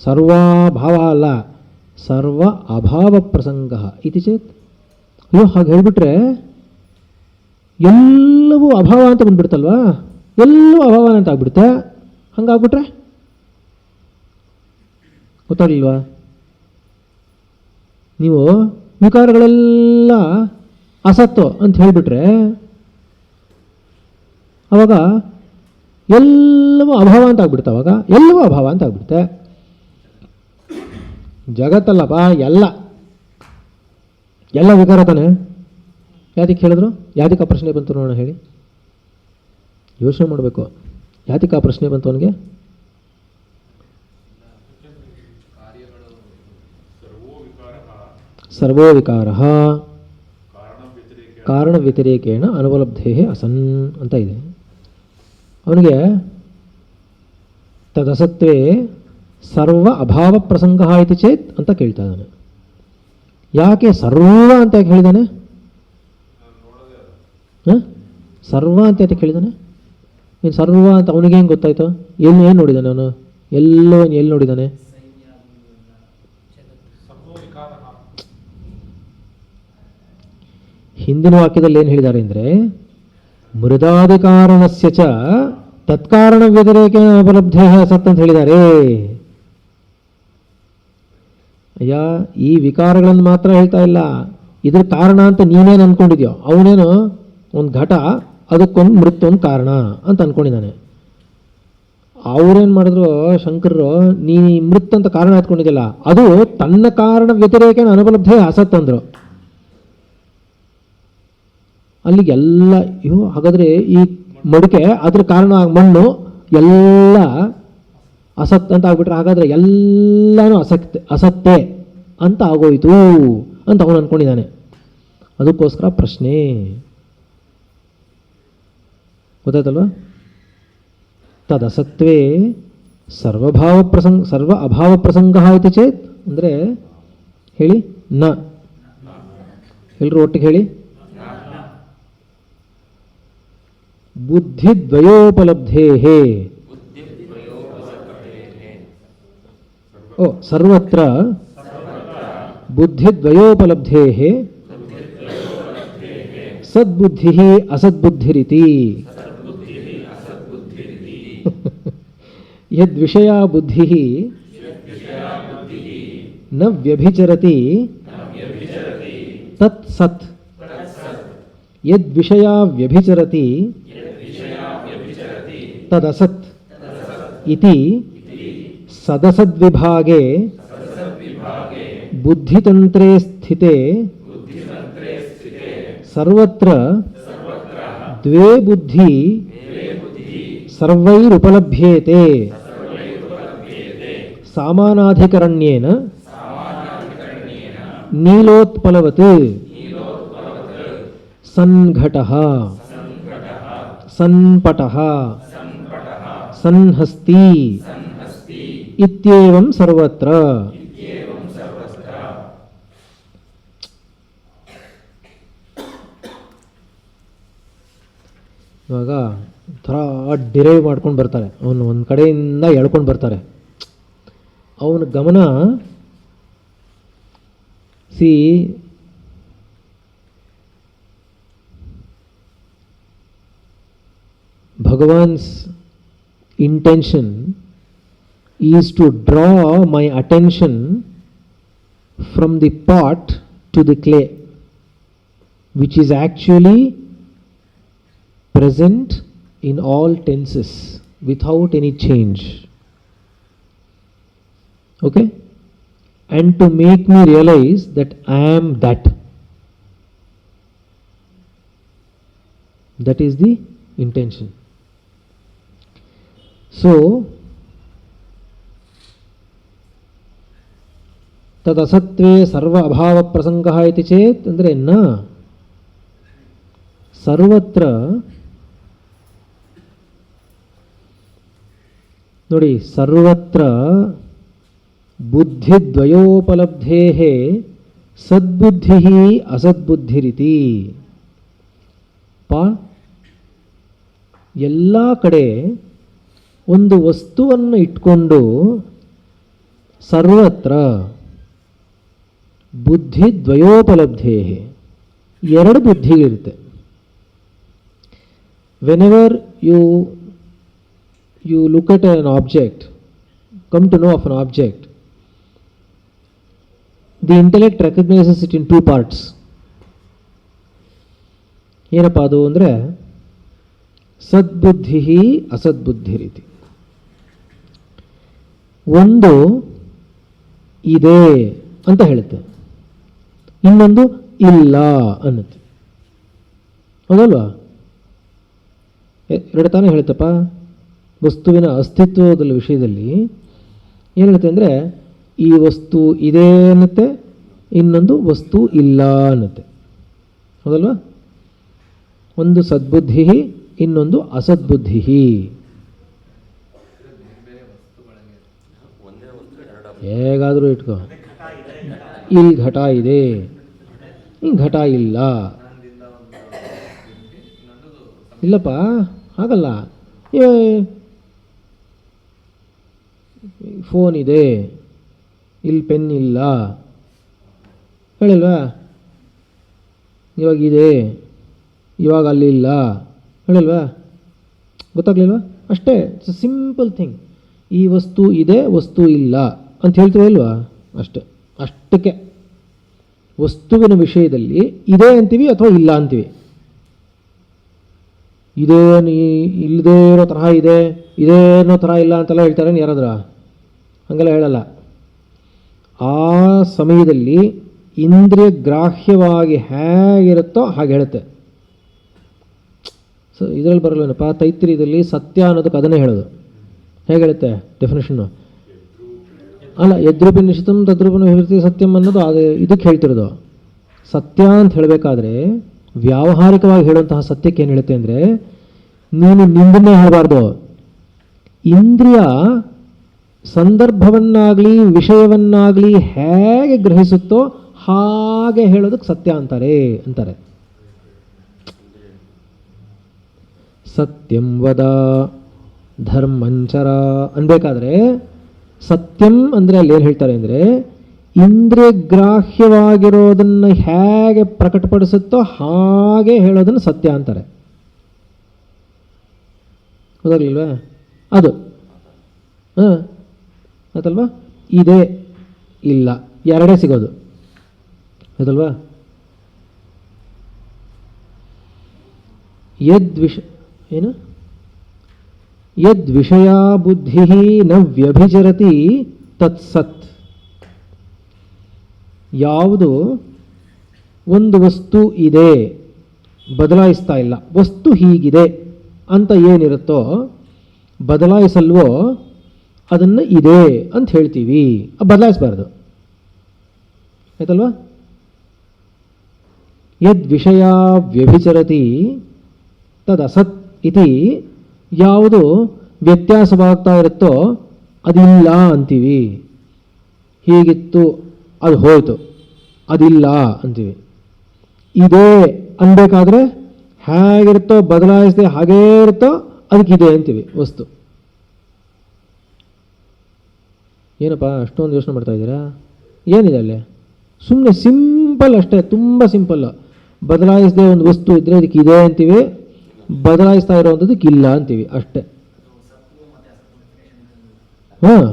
ಸರ್ವಾಭಾವ ಅಲ್ಲ, ಸರ್ವ ಅಭಾವ ಪ್ರಸಂಗ ಇತಿ ಚೇತ್. ಅಯ್ಯೋ, ಹಾಗೆ ಹೇಳಿಬಿಟ್ರೆ ಎಲ್ಲವೂ ಅಭಾವ ಅಂತ ಬಂದ್ಬಿಡ್ತಲ್ವಾ? ಎಲ್ಲವೂ ಅಭಾವ ಅಂತ ಆಗ್ಬಿಡುತ್ತೆ. ಹಂಗಾಗ್ಬಿಟ್ರೆ ಗೊತ್ತಾಗಲಿಲ್ವಾ? ನೀವು ವಿಕಾರಗಳೆಲ್ಲ ಅಸತ್ತು ಅಂತ ಹೇಳಿಬಿಟ್ರೆ ಅವಾಗ ಎಲ್ಲವೂ ಅಭಾವ ಅಂತ ಆಗ್ಬಿಡುತ್ತೆ. ಅವಾಗ ಎಲ್ಲವೂ ಅಭಾವ ಅಂತ ಆಗ್ಬಿಡುತ್ತೆ. ಜಗತ್ತಲ್ಲಪ್ಪ, ಎಲ್ಲ ವಿಕಾರ ತಾನೆ. ಯಾತಕ್ಕೆ ಹೇಳಿದ್ರು? ಯಾತಕ್ಕೆ ಆ ಪ್ರಶ್ನೆ ಬಂತು ನೋಡೋಣ ಹೇಳಿ. ಯೋಚನೆ ಮಾಡಬೇಕು. ಯಾತಕ್ಕೆ ಆ ಪ್ರಶ್ನೆ ಬಂತು ಅವನಿಗೆ? ಸರ್ವೋ ವಿಕಾರ ಕಾರಣ ವ್ಯತಿರೇಕೇಣ ಅನುಪಲಬ್ಧೇ ಅಸನ್ ಅಂತ ಇದೆ. ಅವನಿಗೆ ತದಸತ್ವೇ ಸರ್ವ ಅಭಾವ ಪ್ರಸಂಗ ಇತಿ ಚೇತ್ ಅಂತ ಕೇಳ್ತಾ ಇದ್ದಾನೆ. ಯಾಕೆ ಸರ್ವ ಅಂತ ಯಾಕೆ ಹೇಳಿದ್ದಾನೆ? ಸರ್ವ ಅಂತ ಯಾಕೆ ಹೇಳಿದ್ದಾನೆ? ಏನು ಸರ್ವ ಅಂತ ಅವನಿಗೆ ಹೆಂಗೆ ಗೊತ್ತಾಯ್ತು? ಏನು ನೋಡಿದ್ದಾನೆ ಅವನು? ಎಲ್ಲಿ ನೋಡಿದ್ದಾನೆ? ಹಿಂದಿನ ವಾಕ್ಯದಲ್ಲಿ ಏನು ಹೇಳಿದ್ದಾರೆ ಅಂದರೆ, ಮೃದಾದಿಕಾರಣಸ್ಯ ಚ ತತ್ಕಾರಣ ವ್ಯತಿರೇಕ ಉಪಲಬ್ಧೇ ಅಸತ್ ಅಂತ ಹೇಳಿದ್ದಾರೆ. ಅಯ್ಯ, ಈ ವಿಕಾರಗಳನ್ನು ಮಾತ್ರ ಹೇಳ್ತಾ ಇಲ್ಲ, ಇದ್ರ ಕಾರಣ ಅಂತ ನೀನೇನು ಅಂದ್ಕೊಂಡಿದ್ಯೋ, ಅವನೇನು ಒಂದು ಘಟ, ಅದಕ್ಕೊಂದು ಮೃತ್ತೊಂದು ಕಾರಣ ಅಂತ ಅಂದ್ಕೊಂಡಿದ್ದಾನೆ. ಅವ್ರೇನು ಮಾಡಿದ್ರು ಶಂಕರರು, ನೀ ಮೃತ್ ಅಂತ ಕಾರಣ ಎತ್ಕೊಂಡಿದ್ದಿಲ್ಲ, ಅದು ತನ್ನ ಕಾರಣ ವ್ಯತಿರೇಕ ಅನುಪಲಬ್ಧೇ ಅಸತ್ ಅಂದರು. ಅಲ್ಲಿಗೆಲ್ಲ ಹಾಗಾದರೆ ಈ ಮಡಿಕೆ ಅದ್ರ ಕಾರಣ ಮಣ್ಣು ಎಲ್ಲ ಅಸತ್ ಅಂತ ಆಗ್ಬಿಟ್ರೆ ಹಾಗಾದರೆ ಎಲ್ಲನೂ ಅಸತ್ತೇ ಅಂತ ಆಗೋಯ್ತು ಅಂತ ಅವನು ಅಂದ್ಕೊಂಡಿದ್ದಾನೆ. ಅದಕ್ಕೋಸ್ಕರ ಪ್ರಶ್ನೆ ಗೊತ್ತಾಯ್ತಲ್ವ? ತದಸತ್ವೇ ಸರ್ವ ಅಭಾವ ಪ್ರಸಂಗ ಇತಿ ಚೇತ್ ಅಂದರೆ ಹೇಳಿ ನ, ಎಲ್ಲರೂ ಒಟ್ಟಿಗೆ ಹೇಳಿ. ಬುದ್ಧಿದ್ವಯೋಪಲಬ್ಧೇ ಸರ್ವತ್ರ ಬುದ್ಧಿದ್ವಯೋಪಲಬ್ಧೇ ಸದ್ಬುದ್ಧಿ ಅಸದ್ಬುದ್ಧಿರಿತಿ. ಯದ್ವಿಷಯ ಬುದ್ಧಿ ನ ವ್ಯಭಿಚರತಿ ತತ್ ಸತ್. ಯದ್ವಿಷಯ ವ್ಯಭಿಚರತಿ ತದಸತ್ ಇತಿ ಸದಸದ್ವಿಭಾಗೆ ಬುದ್ಧಿತಂತ್ರೇ ಸ್ಥಿತೆ ಸರ್ವತ್ರ ದ್ವೇ ಬುದ್ಧಿ ಸರ್ವೈರುಪಲಭ್ಯೇತೆ ಸಾಮಾನಾಧಿಕರಣ್ಯೇನ ನೀಲೋತ್ಪಲವತ್ ಸನ್ಘಟಃ ಸನ್ಪಟಃ ಸನ್ಹಸ್ತಿ ಇತ್ಯೇವಂ ಸರ್ವತ್ರ. ಇವಾಗ ಥರ ಡಿರೈವ್ ಮಾಡ್ಕೊಂಡು ಬರ್ತಾರೆ, ಅವನು ಒಂದು ಕಡೆಯಿಂದ ಎಳ್ಕೊಂಡು ಬರ್ತಾರೆ. ಅವನ ಗಮನ Bhagavan's intention is to draw my attention from the pot to the clay, which is actually present in all tenses without any change. Okay? And to make me realize that I am that. That is the intention. So, ತದಸತ್ವೇ ಸರ್ವ ಅಭಾವ ಪ್ರಸಂಗ ಇತಿ ಚೇತ್ ಅಂದರೆ ನ ಸರ್ವತ್ರ. ನೋಡಿ, ಸರ್ವತ್ರ ಬುದ್ಧಿದ್ವಯೋಪಲಬ್ಧೇ ಸದ್ಬುದ್ಧಿ ಅಸದ್ಬುದ್ಧಿರಿತಿ. ಎಲ್ಲ ಕಡೆ ಒಂದು ವಸ್ತುವನ್ನು ಇಟ್ಕೊಂಡು ಸರ್ವತ್ರ ಬುದ್ಧಿದ್ವಯೋಪಲಬ್ಧೇ, ಎರಡು ಬುದ್ಧಿಗಳಿರುತ್ತೆ. Whenever you you look at an object, come to know of an object, the intellect recognizes it in two parts. ಏನಪ್ಪ ಅದು ಅಂದರೆ ಸದ್ಬುದ್ಧಿ ಅಸದ್ಬುದ್ಧಿ ರೀತಿ. ಒಂದು ಇದೆ ಅಂತ ಹೇಳುತ್ತೆ, ಇನ್ನೊಂದು ಇಲ್ಲ ಅನ್ನುತ್ತೆ. ಹೌದಲ್ವಾ? ಎರಡು ತಾನೇ ಹೇಳುತ್ತಪ್ಪ. ವಸ್ತುವಿನ ಅಸ್ತಿತ್ವದ ವಿಷಯದಲ್ಲಿ ಏನು ಹೇಳುತ್ತೆ ಅಂದರೆ, ಈ ವಸ್ತು ಇದೆ ಅನ್ನುತ್ತೆ, ಇನ್ನೊಂದು ವಸ್ತು ಇಲ್ಲ ಅನ್ನುತ್ತೆ. ಹೌದಲ್ವಾ? ಒಂದು ಸದ್ಬುದ್ಧಿ, ಇನ್ನೊಂದು ಅಸದ್ಬುದ್ಧಿ. ಹೇಗಾದರೂ ಇಟ್ಕೋ. ಇಲ್ಲಿ ಘಟ ಇದೆ, ಈ ಘಟ ಇಲ್ಲ. ಇಲ್ಲಪ್ಪ, ಹಾಗಲ್ಲ. ಫೋನ್ ಇದೆ, ಇಲ್ಲಿ ಪೆನ್ ಇಲ್ಲ, ಹೇಳಿಲ್ವಾ? ಇವಾಗಿದೆ, ಇವಾಗ ಅಲ್ಲಿಲ್ಲ, ಹೇಳಿಲ್ವಾ? ಗೊತ್ತಾಗ್ಲಿಲ್ವಾ? ಅಷ್ಟೇ, ಇಟ್ಸ್ ಅ ಸಿಂಪಲ್ ಥಿಂಗ್. ಈ ವಸ್ತು ಇದೆ, ವಸ್ತು ಇಲ್ಲ ಅಂತ ಹೇಳ್ತೀವಿ ಇಲ್ವಾ? ಅಷ್ಟೇ, ಅಷ್ಟಕ್ಕೆ. ವಸ್ತುವಿನ ವಿಷಯದಲ್ಲಿ ಇದೆ ಅಂತೀವಿ ಅಥವಾ ಇಲ್ಲ ಅಂತೀವಿ. ಇದೇ ಇಲ್ಲದೇ ಇರೋ ತರಹ ಇದೆ, ಇದೇ ಅನ್ನೋ ಥರ ಇಲ್ಲ ಅಂತೆಲ್ಲ ಹೇಳ್ತಾರೆ ಯಾರಾದ್ರ? ಹಂಗೆಲ್ಲ ಹೇಳಲ್ಲ. ಆ ಸಮಯದಲ್ಲಿ ಇಂದ್ರಿಯ ಗ್ರಾಹ್ಯವಾಗಿ ಹೇಗಿರುತ್ತೋ ಹಾಗೆ ಹೇಳುತ್ತೆ. ಸೊ ಇದರಲ್ಲಿ ಬರಲ್ವೇನಪ್ಪ, ತೈತ್ರಿಯದಲ್ಲಿ ಸತ್ಯ ಅನ್ನೋದಕ್ಕೆ ಅದನ್ನೇ ಹೇಳೋದು. ಹೇಗೆ ಹೇಳುತ್ತೆ ಡೆಫಿನೇಷನ್ನು? ಅಲ್ಲ, ಯದ್ರೂಪಿ ನಿಶ್ಚಿತಂ ತದ್ರೂಪನ ವಿವೃತಿ ಸತ್ಯಂ ಅನ್ನೋದು ಅದು ಇದಕ್ಕೆ ಹೇಳ್ತಿರೋದು. ಸತ್ಯ ಅಂತ ಹೇಳಬೇಕಾದ್ರೆ ವ್ಯಾವಹಾರಿಕವಾಗಿ ಹೇಳುವಂತಹ ಸತ್ಯಕ್ಕೆ ಏನು ಹೇಳುತ್ತೆ ಅಂದರೆ, ನೀನು ನಿಂದನ್ನೇ ಹೇಳಬಾರ್ದು. ಇಂದ್ರಿಯ ಸಂದರ್ಭವನ್ನಾಗಲಿ ವಿಷಯವನ್ನಾಗಲಿ ಹೇಗೆ ಗ್ರಹಿಸುತ್ತೋ ಹಾಗೆ ಹೇಳೋದಕ್ಕೆ ಸತ್ಯ ಅಂತಾರೆ. ಸತ್ಯಂ ವದ ಧರ್ಮಂಚರ ಅನ್ಬೇಕಾದ್ರೆ ಸತ್ಯಂ ಅಂದರೆ ಅಲ್ಲಿ ಏನು ಹೇಳ್ತಾರೆ ಅಂದರೆ, ಇಂದ್ರಿಯ ಗ್ರಾಹ್ಯವಾಗಿರೋದನ್ನು ಹೇಗೆ ಪ್ರಕಟಪಡಿಸುತ್ತೋ ಹಾಗೆ ಹೇಳೋದನ್ನು ಸತ್ಯ ಅಂತಾರೆ. ಹೌದಾಗ್ಲಿಲ್ವಾ? ಅದು ಆಯ್ತಲ್ವಾ? ಇದೆ ಇಲ್ಲ ಎರಡೇ ಸಿಗೋದು. ಹೌದಲ್ವಾ? ಏನು ಯದ್ವಿಷಯ ಬುದ್ಧಿ ನ ವ್ಯಭಿಚರತಿ ತತ್ಸತ್. ಯಾವುದು ಒಂದು ವಸ್ತು ಇದೆ, ಬದಲಾಯಿಸ್ತಾ ಇಲ್ಲ, ವಸ್ತು ಹೀಗಿದೆ ಅಂತ ಏನಿರುತ್ತೋ ಬದಲಾಯಿಸಲ್ವೋ ಅದನ್ನು ಇದೆ ಅಂತ ಹೇಳ್ತೀವಿ. ಬದಲಾಯಿಸಬಾರ್ದು. ಆಯ್ತಲ್ವಾ? ಯದ್ವಿಷಯ ವ್ಯಭಿಚರತಿ ತದಸತ್ ಇತಿ. ಯಾವುದು ವ್ಯತ್ಯಾಸವಾಗ್ತಾ ಇರುತ್ತೋ ಅದಿಲ್ಲ ಅಂತೀವಿ. ಹೀಗಿತ್ತು, ಅದು ಹೋಯಿತು, ಅದಿಲ್ಲ ಅಂತೀವಿ. ಇದೇ ಅನ್ಬೇಕಾದ್ರೆ ಹೇಗಿರುತ್ತೋ ಬದಲಾಯಿಸದೆ ಹಾಗೇ ಇರುತ್ತೋ ಅದಕ್ಕಿದೆ ಅಂತೀವಿ ವಸ್ತು. ಏನಪ್ಪ ಅಷ್ಟೊಂದು ಯೋಚನೆ ಮಾಡ್ತಾ ಇದ್ದೀರಾ? ಏನಿದೆ ಅಲ್ಲೇ? ಸುಮ್ಮನೆ ಸಿಂಪಲ್ ಅಷ್ಟೇ, ತುಂಬ ಸಿಂಪಲ್ಲು. ಬದಲಾಯಿಸದೆ ಒಂದು ವಸ್ತು ಇದ್ದರೆ ಅದಕ್ಕೆ ಇದೆ ಅಂತೀವಿ, ಬದಲಾಯಿಸ್ತಾ ಇರೋವಂಥದ್ದಕ್ಕೆ ಇಲ್ಲ ಅಂತೀವಿ ಅಷ್ಟೇ. ಹಾಂ,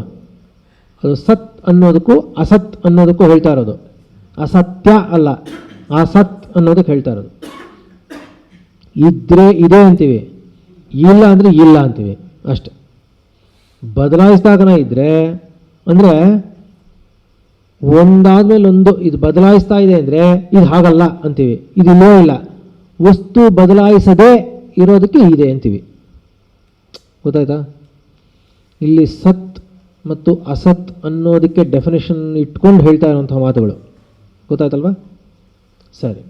ಅದು ಸತ್ ಅನ್ನೋದಕ್ಕೂ ಅಸತ್ ಅನ್ನೋದಕ್ಕೂ ಹೇಳ್ತಾ ಇರೋದು. ಅಸತ್ಯ ಅಲ್ಲ, ಅಸತ್ ಅನ್ನೋದಕ್ಕೆ ಹೇಳ್ತಾ ಇರೋದು. ಇದ್ರೆ ಇದೆ ಅಂತೀವಿ, ಇಲ್ಲ ಅಂದರೆ ಇಲ್ಲ ಅಂತೀವಿ ಅಷ್ಟೆ. ಬದಲಾಯಿಸಿದಾಗನ ಇದ್ದರೆ ಅಂದರೆ ಒಂದಾದ್ಮೇಲೆ ಒಂದು ಇದು ಬದಲಾಯಿಸ್ತಾ ಇದೆ ಅಂದರೆ ಇದು ಹಾಗಲ್ಲ ಅಂತೀವಿ, ಇದು ಇಲ್ಲೋ ಇಲ್ಲ. ವಸ್ತು ಬದಲಾಯಿಸದೇ ಇರೋದಕ್ಕೆ ಇದೆ ಅಂತೀವಿ. ಗೊತ್ತಾಯ್ತಾ? ಇಲ್ಲಿ ಸತ್ ಮತ್ತು ಅಸತ್ ಅನ್ನೋದಕ್ಕೆ ಡೆಫಿನೇಷನ್ ಇಟ್ಕೊಂಡು ಹೇಳ್ತಾ ಇರುವಂತಹ ಮಾತುಗಳು. ಗೊತ್ತಾಯ್ತಲ್ವಾ? ಸರಿ.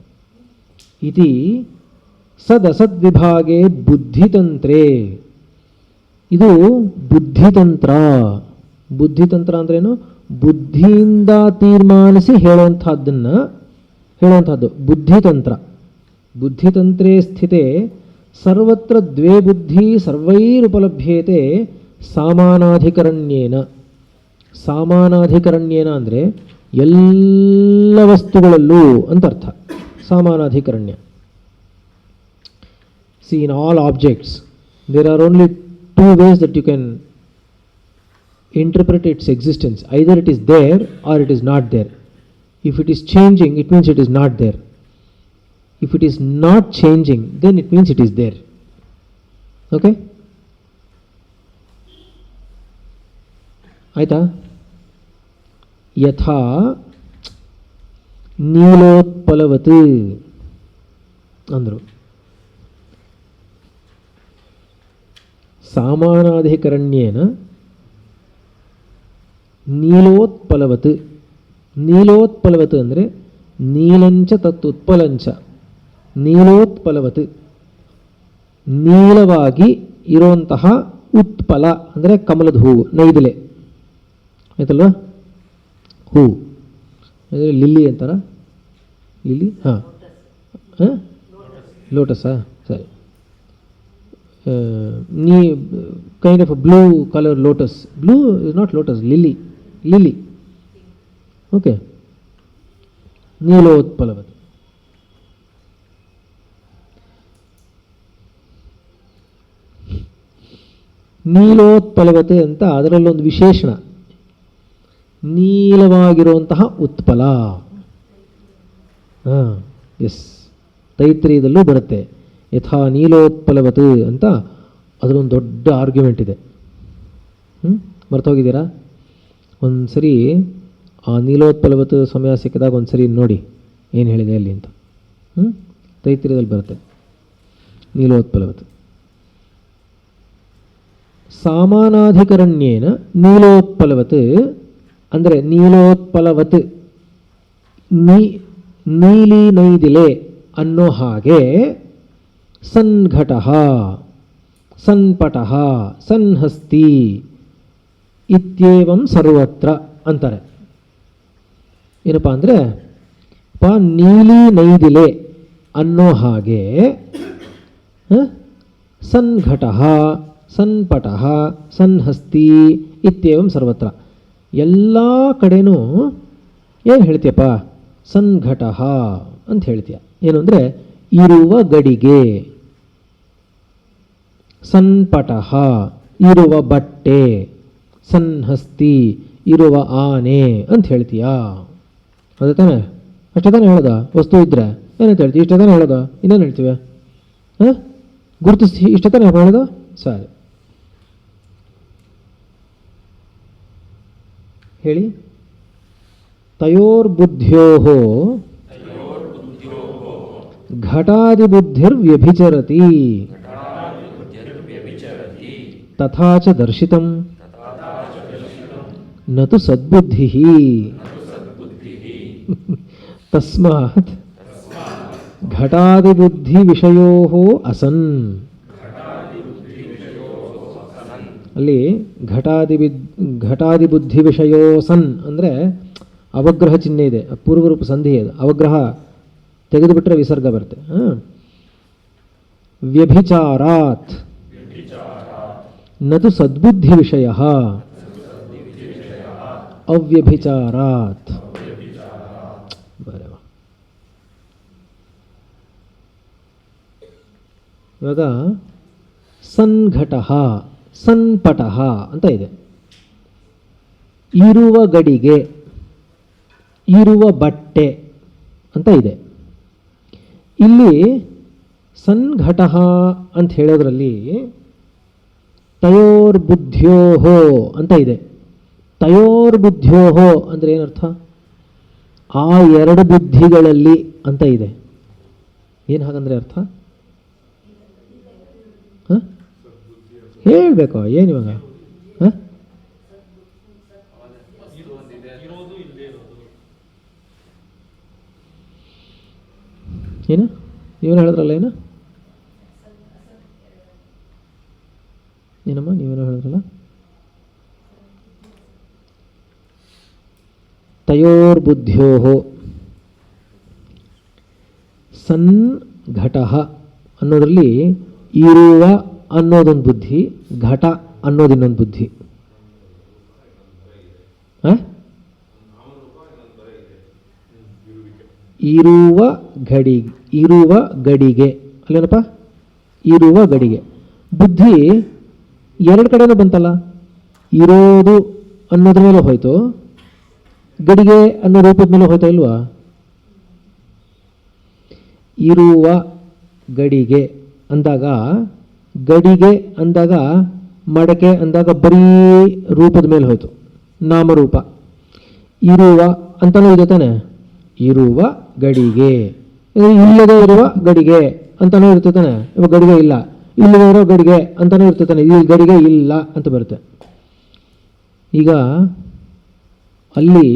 ಇತಿ ಸದಸದ್ ವಿಭಾಗೆ ಬುದ್ಧಿತಂತ್ರೇ. ಇದು ಬುದ್ಧಿತಂತ್ರ. ಬುದ್ಧಿತಂತ್ರ ಅಂದ್ರೇನು? ಬುದ್ಧಿಯಿಂದ ತೀರ್ಮಾನಿಸಿ ಹೇಳುವಂಥದ್ದು ಬುದ್ಧಿತಂತ್ರ. ಬುದ್ಧಿತಂತ್ರೇ ಸ್ಥಿತೆ ಸರ್ವತ್ರ ದ್ವೇ ಬುದ್ಧಿ ಸರ್ವೈರುಪಲಭ್ಯೇತೆ ಸಾಮಾನಾಧಿಕರಣ್ಯೇನ. ಸಾಮಾನಾಧಿಕರಣ್ಯೇನ ಅಂದರೆ ಎಲ್ಲ ವಸ್ತುಗಳಲ್ಲೂ ಅಂತ ಅರ್ಥ. ಸಾಮಾನಾಧಿಕರಣ್ಯ. See, in all objects there are only two ways that you can interpret its existence. Either it is there or it is not there. If it is changing, it means it is not there. If it is not changing, then it means it is there. Okay? ಆಯ್ತಾ? ಯಥಾ ನೀಲೋತ್ಪಲವತ್ ಅಂದರು. ಸಾಮಾನಾಧಿಕರಣ್ಯೇನ ನೀಲೋತ್ಪಲವತ್. ನೀಲೋತ್ಪಲವತ್ ಅಂದರೆ ನೀಲಂಚ ತತ್ತುತ್ಪಲಂಚ. ನೀಲೋತ್ಪಲವತ್ ನೀಲವಾಗಿ ಇರುವಂತಹ ಉತ್ಪಲ ಅಂದರೆ ಕಮಲದ ಹೂವು, ನೈದಿಲೆ ಆಯ್ತಲ್ವ, ಹೂವು ಅಂದರೆ ಲಿಲ್ಲಿ ಅಂತಾರ, ಲಿಲ್ಲಿ, ಹಾಂ ಹಾಂ ಲೋಟಸಾ, ಸರಿ. ನೀ kind of blue colour lotus, blue is not lotus, lily, lily. Okay, ನೀಲೋತ್ಪಲವತ್. ನೀಲೋತ್ಪಲವತೆ ಅಂತ ಅದರಲ್ಲೊಂದು ವಿಶೇಷಣ, ನೀಲವಾಗಿರುವಂತಹ ಉತ್ಪಲ. ಹಾಂ, ಎಸ್, ತೈತ್ರಿಯದಲ್ಲೂ ಬರುತ್ತೆ ಯಥಾ ನೀಲೋತ್ಪಲವತ್ ಅಂತ. ಅದರೊಂದು ದೊಡ್ಡ ಆರ್ಗ್ಯುಮೆಂಟ್ ಇದೆ. ಮರ್ತೋಗಿದ್ದೀರಾ? ಒಂದು ಸರಿ ಆ ನೀಲೋತ್ಪಲವತ್ ಸಮಯ ಸಿಕ್ಕಿದಾಗ ಒಂದು ಸರಿ ನೋಡಿ ಏನು ಹೇಳಿದೆ ಅಲ್ಲಿ ಅಂತ. ತೈತ್ರಿಯದಲ್ಲಿ ಬರುತ್ತೆ ನೀಲೋತ್ಪಲವತ್. ಸಾಮಾನಾಧಿಕರಣ್ಯೇನ ನೀಲೋತ್ಪಲವತ್ ಅಂದರೆ ನೀಲೋತ್ಪಲವತ್ ನೀಲಿ ನೈದಿಲೆ ಅನ್ನೋ ಹಾಗೆ ಸನ್ಘಟಃ ಸನ್ಪಟಃ ಸನ್ಹಸ್ತಿ ಇತ್ಯೇವಂ ಸರ್ವತ್ರ ಅಂತಾರೆ. ಏನಪ್ಪ ಅಂದರೆ ನೀಲಿ ನೈದಿಲೆ ಅನ್ನೋ ಹಾಗೆ ಸನ್ಘಟಃ ಸನ್ಪಟಃ ಸನ್ಹಸ್ತಿ ಇತ್ಯೇವಂ ಸರ್ವತ್ರ. ಎಲ್ಲ ಕಡೆನೂ ಏನು ಹೇಳ್ತೀಯಪ್ಪ? ಸನ್ಘಟಃ ಅಂತ ಹೇಳ್ತೀಯ. ಏನು ಅಂದರೆ ಇರುವ ಗಡಿಗೆ, ಸನ್ಪಟಃ ಇರುವ ಬಟ್ಟೆ, ಸನ್ಹಸ್ತಿ ಇರುವ ಆನೆ ಅಂತ ಹೇಳ್ತೀಯಾ? ಅದೇ ತಾನೆ? ಅಷ್ಟೇ ತಾನೇ ಹೇಳೋದ? ವಸ್ತು ಇದ್ದರೆ ಏನಂತ ಹೇಳ್ತೀವಿ? ಇಷ್ಟೇ ತಾನೇ ಹೇಳೋದ? ಇನ್ನೇನು ಹೇಳ್ತೀವಿ? ಹಾಂ, ಗುರುತಿಸಿ ಇಷ್ಟೇ ತಾನೇ ಹೇಳೋದು? ಸರಿ ಹೇಳಿ. ತಯೋರ್ಬುದ್ಧ್ಯೋಃ ಘಟಾದಿಬುದ್ಧಿರ್ವ್ಯಭಿಚರತಿ ತಥಾ ಚ ದರ್ಶಿತಂ ನ ತು ಸದ್ಬುದ್ಧಿಃ. ತಸ್ಮಾತ್ ಘಟಾದಿಬುದ್ಧಿ ವಿಷಯೋಃ ಅಸನ್. ಅಲ್ಲಿ ಘಟಾದಿಬುದ್ಧಿ ವಿಷಯೋ ಸನ್ ಅಂದರೆ ಅವಗ್ರಹ ಚಿಹ್ನೆ ಇದೆ, ಪೂರ್ವರೂಪ ಸಂಧಿ ಇದೆ. ಅವಗ್ರಹ ತೆಗೆದುಬಿಟ್ರೆ ವಿಸರ್ಗ ಬರುತ್ತೆ. ವ್ಯಭಿಚಾರಾತ್ ನತು ಸದ್ಬುದ್ಧಿ ವಿಷಯ ಅವ್ಯಭಿಚಾರಾತ್. ಇವಾಗ ಸನ್ಘಟಃ ಸನ್ಪಟಃ ಅಂತ ಇದೆ. ಇರುವ ಗಡಿಗೆ, ಇರುವ ಬಟ್ಟೆ ಅಂತ ಇದೆ. ಇಲ್ಲಿ ಸನ್ಘಟಃ ಅಂತ ಹೇಳೋದ್ರಲ್ಲಿ ತಯೋರ್ಬುದ್ಧ್ಯೋಹೋ ಅಂತ ಇದೆ. ತಯೋರ್ಬುದ್ಧ್ಯೋಹೋ ಅಂದರೆ ಏನರ್ಥ? ಆ ಎರಡು ಬುದ್ಧಿಗಳಲ್ಲಿ ಅಂತ ಇದೆ. ಏನು ಹಾಗಂದ್ರೆ ಅರ್ಥ? ಹೇಳಬೇಕು ಏನು ಇವಾಗ? ಏನು ನೀವೇನು ಹೇಳಿದ್ರಲ್ಲ? ಏನಮ್ಮ ನೀವೇನೋ ಹೇಳಿದ್ರಲ್ಲ? ತಯೋರ್ಬುದ್ಧ್ಯೋಃ ಸನ್ಘಟಃ ಅನ್ನೋದ್ರಲ್ಲಿ ಇರುವ ಅನ್ನೋದೊಂದು ಬುದ್ಧಿ, ಘಟ ಅನ್ನೋದು ಇನ್ನೊಂದು ಬುದ್ಧಿ. ಇರುವ ಗಡಿಗೆ ಅಲ್ಲೇನಪ್ಪ? ಇರುವ ಗಡಿಗೆ ಬುದ್ಧಿ ಎರಡು ಕಡೆನೂ ಬಂತಲ್ಲ, ಇರೋದು ಅನ್ನೋದ್ರ ಮೇಲೆ ಹೋಯ್ತು, ಗಡಿಗೆ ಅನ್ನೋ ರೂಪದ ಮೇಲೆ ಹೋಯ್ತಾ ಇಲ್ವಾ? ಇರುವ ಗಡಿಗೆ ಅಂದಾಗ, ಗಡಿಗೆ ಅಂದಾಗ, ಮಡಕೆ ಅಂದಾಗ ಬರೀ ರೂಪದ ಮೇಲೆ ಹೋಯ್ತು, ನಾಮರೂಪ. ಇರುವ ಅಂತಲೂ ಇದೆ ತಾನೆ, ಇರುವ ಗಡಿಗೆ, ಇಲ್ಲದೆ ಇರುವ ಗಡಿಗೆ ಅಂತಲೂ ಇರುತ್ತೆ ತಾನೆ. ಇವಾಗ ಗಡಿಗೆ ಇಲ್ಲ, ಇಲ್ಲದೆ ಇರೋ ಗಡಿಗೆ ಅಂತಲೂ ಇರುತ್ತೆ ತಾನೆ, ಇಲ್ಲಿ ಗಡಿಗೆ ಇಲ್ಲ ಅಂತ ಬರುತ್ತೆ. ಈಗ ಅಲ್ಲಿ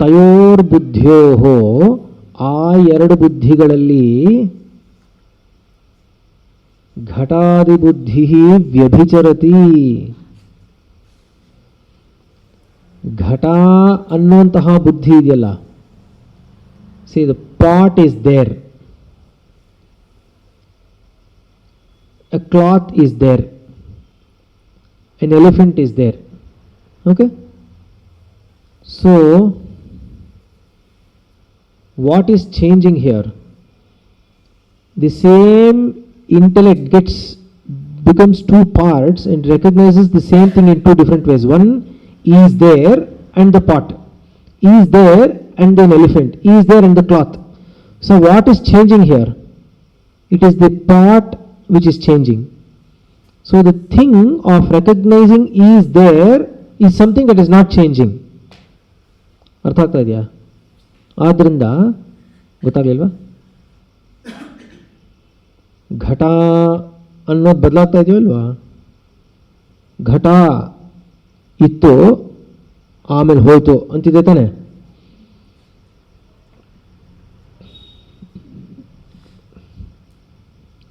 ತಯೋರ್ ಬುದ್ಧಿಯೋಹೋ, ಆ ಎರಡು ಬುದ್ಧಿಗಳಲ್ಲಿ ಘಟಾದಿ ಬುದ್ಧಿ ವ್ಯಭಿಚರತಿ. ಘಟ ಅನ್ನುವಂತಹ ಬುದ್ಧಿ ಇದೆಯಲ್ಲ, see the pot is there, a cloth is there, an elephant is there. Okay, so what is changing here? The same intellect becomes two parts and recognizes the same thing in two different ways. One is there and the pot, is there and an elephant, is there and the cloth. So what is changing here? It is the part which is changing. So the thing of recognizing is there is something that is not changing. ಅರ್ಥ ಆಗ್ತಾ ಇದೆಯಾ? ಆದ್ದರಿಂದ ಗೊತ್ತಾಗಲಿಲ್ವಾ? ಘಟ ಅನ್ನೋದು ಬದಲಾಗ್ತಾ ಇದೆಯೋ ಇಲ್ವಾ? ಘಟ ಇತ್ತು ಆಮೇಲೆ ಹೋಯ್ತು ಅಂತಿದೆ ತಾನೆ.